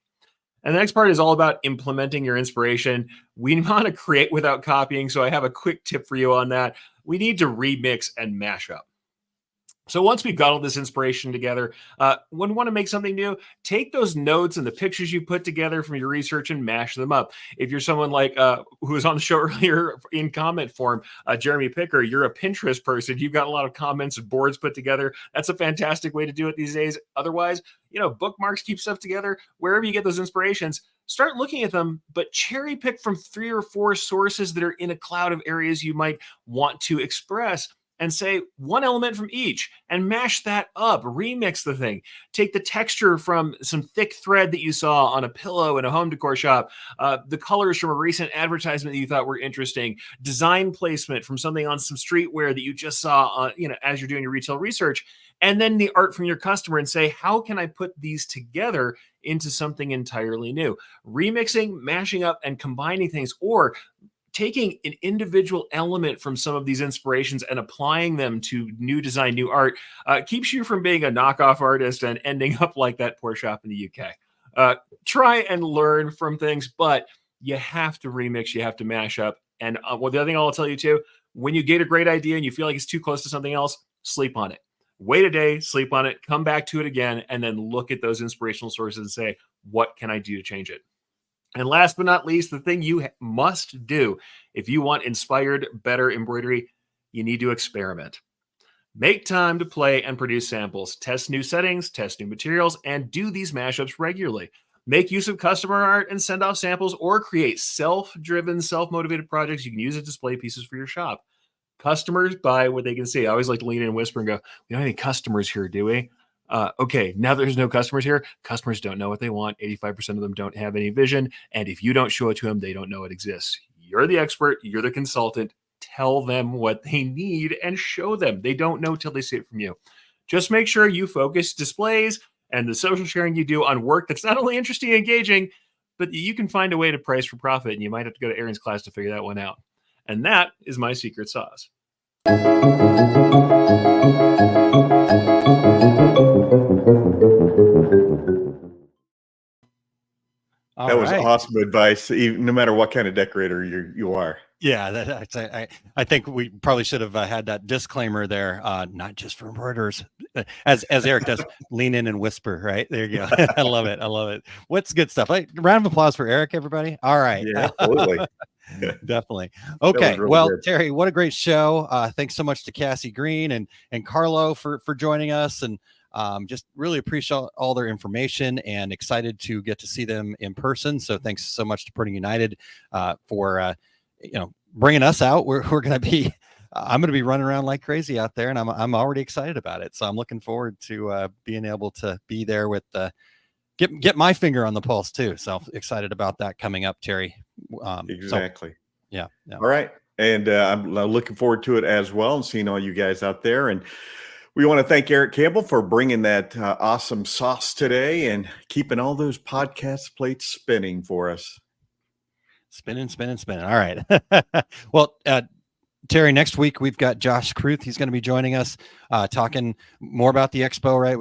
And the next part is all about implementing your inspiration. We want to create without copying. So I have a quick tip for you on that. We need to remix and mash up. So once we've got all this inspiration together, when we want to make something new, take those notes and the pictures you put together from your research and mash them up. If you're someone like who was on the show earlier in comment form, Jeremy Picker, you're a Pinterest person. You've got a lot of comments and boards put together. That's a fantastic way to do it these days. Otherwise, bookmarks, keep stuff together. Wherever you get those inspirations, start looking at them, but cherry pick from 3 or 4 sources that are in a cloud of areas you might want to express, and say one element from each and mash that up, remix the thing. Take the texture from some thick thread that you saw on a pillow in a home decor shop, the colors from a recent advertisement that you thought were interesting, design placement from something on some streetwear that you just saw, as you're doing your retail research, and then the art from your customer, and say, how can I put these together into something entirely new? Remixing, mashing up, and combining things, or taking an individual element from some of these inspirations and applying them to new design, new art, keeps you from being a knockoff artist and ending up like that poor shop in the UK. Try and learn from things, but you have to remix, you have to mash up. And the other thing I'll tell you too, when you get a great idea and you feel like it's too close to something else, sleep on it. Wait a day, sleep on it, come back to it again, and then look at those inspirational sources and say, what can I do to change it? And last but not least, the thing you must do if you want inspired, better embroidery, you need to experiment. Make time to play and produce samples. Test new settings, test new materials, and do these mashups regularly. Make use of customer art and send off samples, or create self-driven, self-motivated projects you can use as display pieces for your shop. Customers buy what they can see. I always like to lean in and whisper and go, we don't have any customers here, do we? Okay, now there's no customers here. Customers don't know what they want. 85% of them don't have any vision. And if you don't show it to them, they don't know it exists. You're the expert. You're the consultant. Tell them what they need and show them. They don't know till they see it from you. Just make sure you focus displays and the social sharing you do on work that's not only interesting and engaging, but you can find a way to price for profit. And you might have to go to Aaron's class to figure that one out. And that is my secret sauce. That was awesome advice, no matter what kind of decorator you are. Yeah, I think we probably should have had that disclaimer there, not just for embroiderers, as Eric does, lean in and whisper, right? There you go. I love it. I love it. What's good stuff? Round of applause for Eric, everybody. All right. Yeah, absolutely. Definitely. Okay. Really well, good. Terry, what a great show. Thanks so much to Cassie Green and Carlo for joining us, and just really appreciate all their information and excited to get to see them in person. So thanks so much to Printing United for bringing us out. We're going to be I'm going to be running around like crazy out there, and I'm already excited about it. So I'm looking forward to being able to be there with get my finger on the pulse too. So excited about that coming up, Terry. Exactly. So, yeah. All right. And I'm looking forward to it as well, and seeing all you guys out there. And we want to thank Eric Campbell for bringing that awesome sauce today and keeping all those podcast plates spinning for us. Spinning. All right. Well, Terry, next week we've got Josh Kruth. He's going to be joining us, talking more about the expo, right?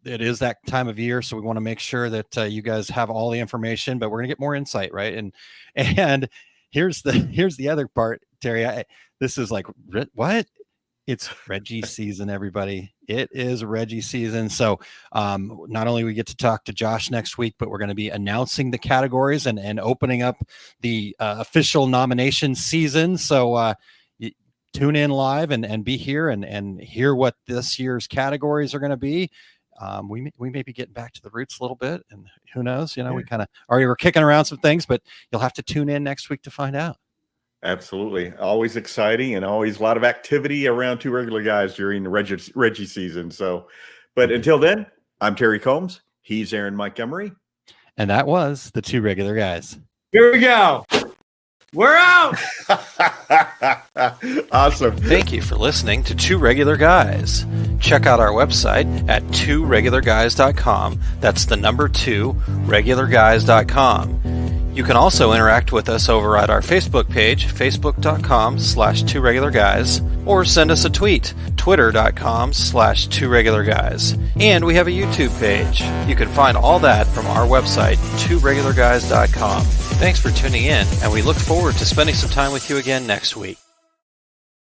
It is that time of year, so we want to make sure that you guys have all the information, but we're going to get more insight, right? And here's the other part, Terry. This is like, what? It's Reggie season, everybody. It is Reggie season. So not only we get to talk to Josh next week, but we're going to be announcing the categories and opening up the official nomination season. So tune in live and be here and hear what this year's categories are going to be. We may be getting back to the roots a little bit, and who knows, we kind of already were kicking around some things, but you'll have to tune in next week to find out. Absolutely. Always exciting, and always a lot of activity around Two Regular Guys during the Reggie season. So, but until then, I'm Terry Combs. He's Aaron Montgomery. And that was the Two Regular Guys. Here we go. We're out. Awesome. Thank you for listening to Two Regular Guys. Check out our website at tworegularguys.com. That's the number 2, regularguys.com. You can also interact with us over at our Facebook page, facebook.com/2regularguys, or send us a tweet, twitter.com/2regularguys. And we have a YouTube page. You can find all that from our website, 2regularguys.com. Thanks for tuning in, and we look forward to spending some time with you again next week.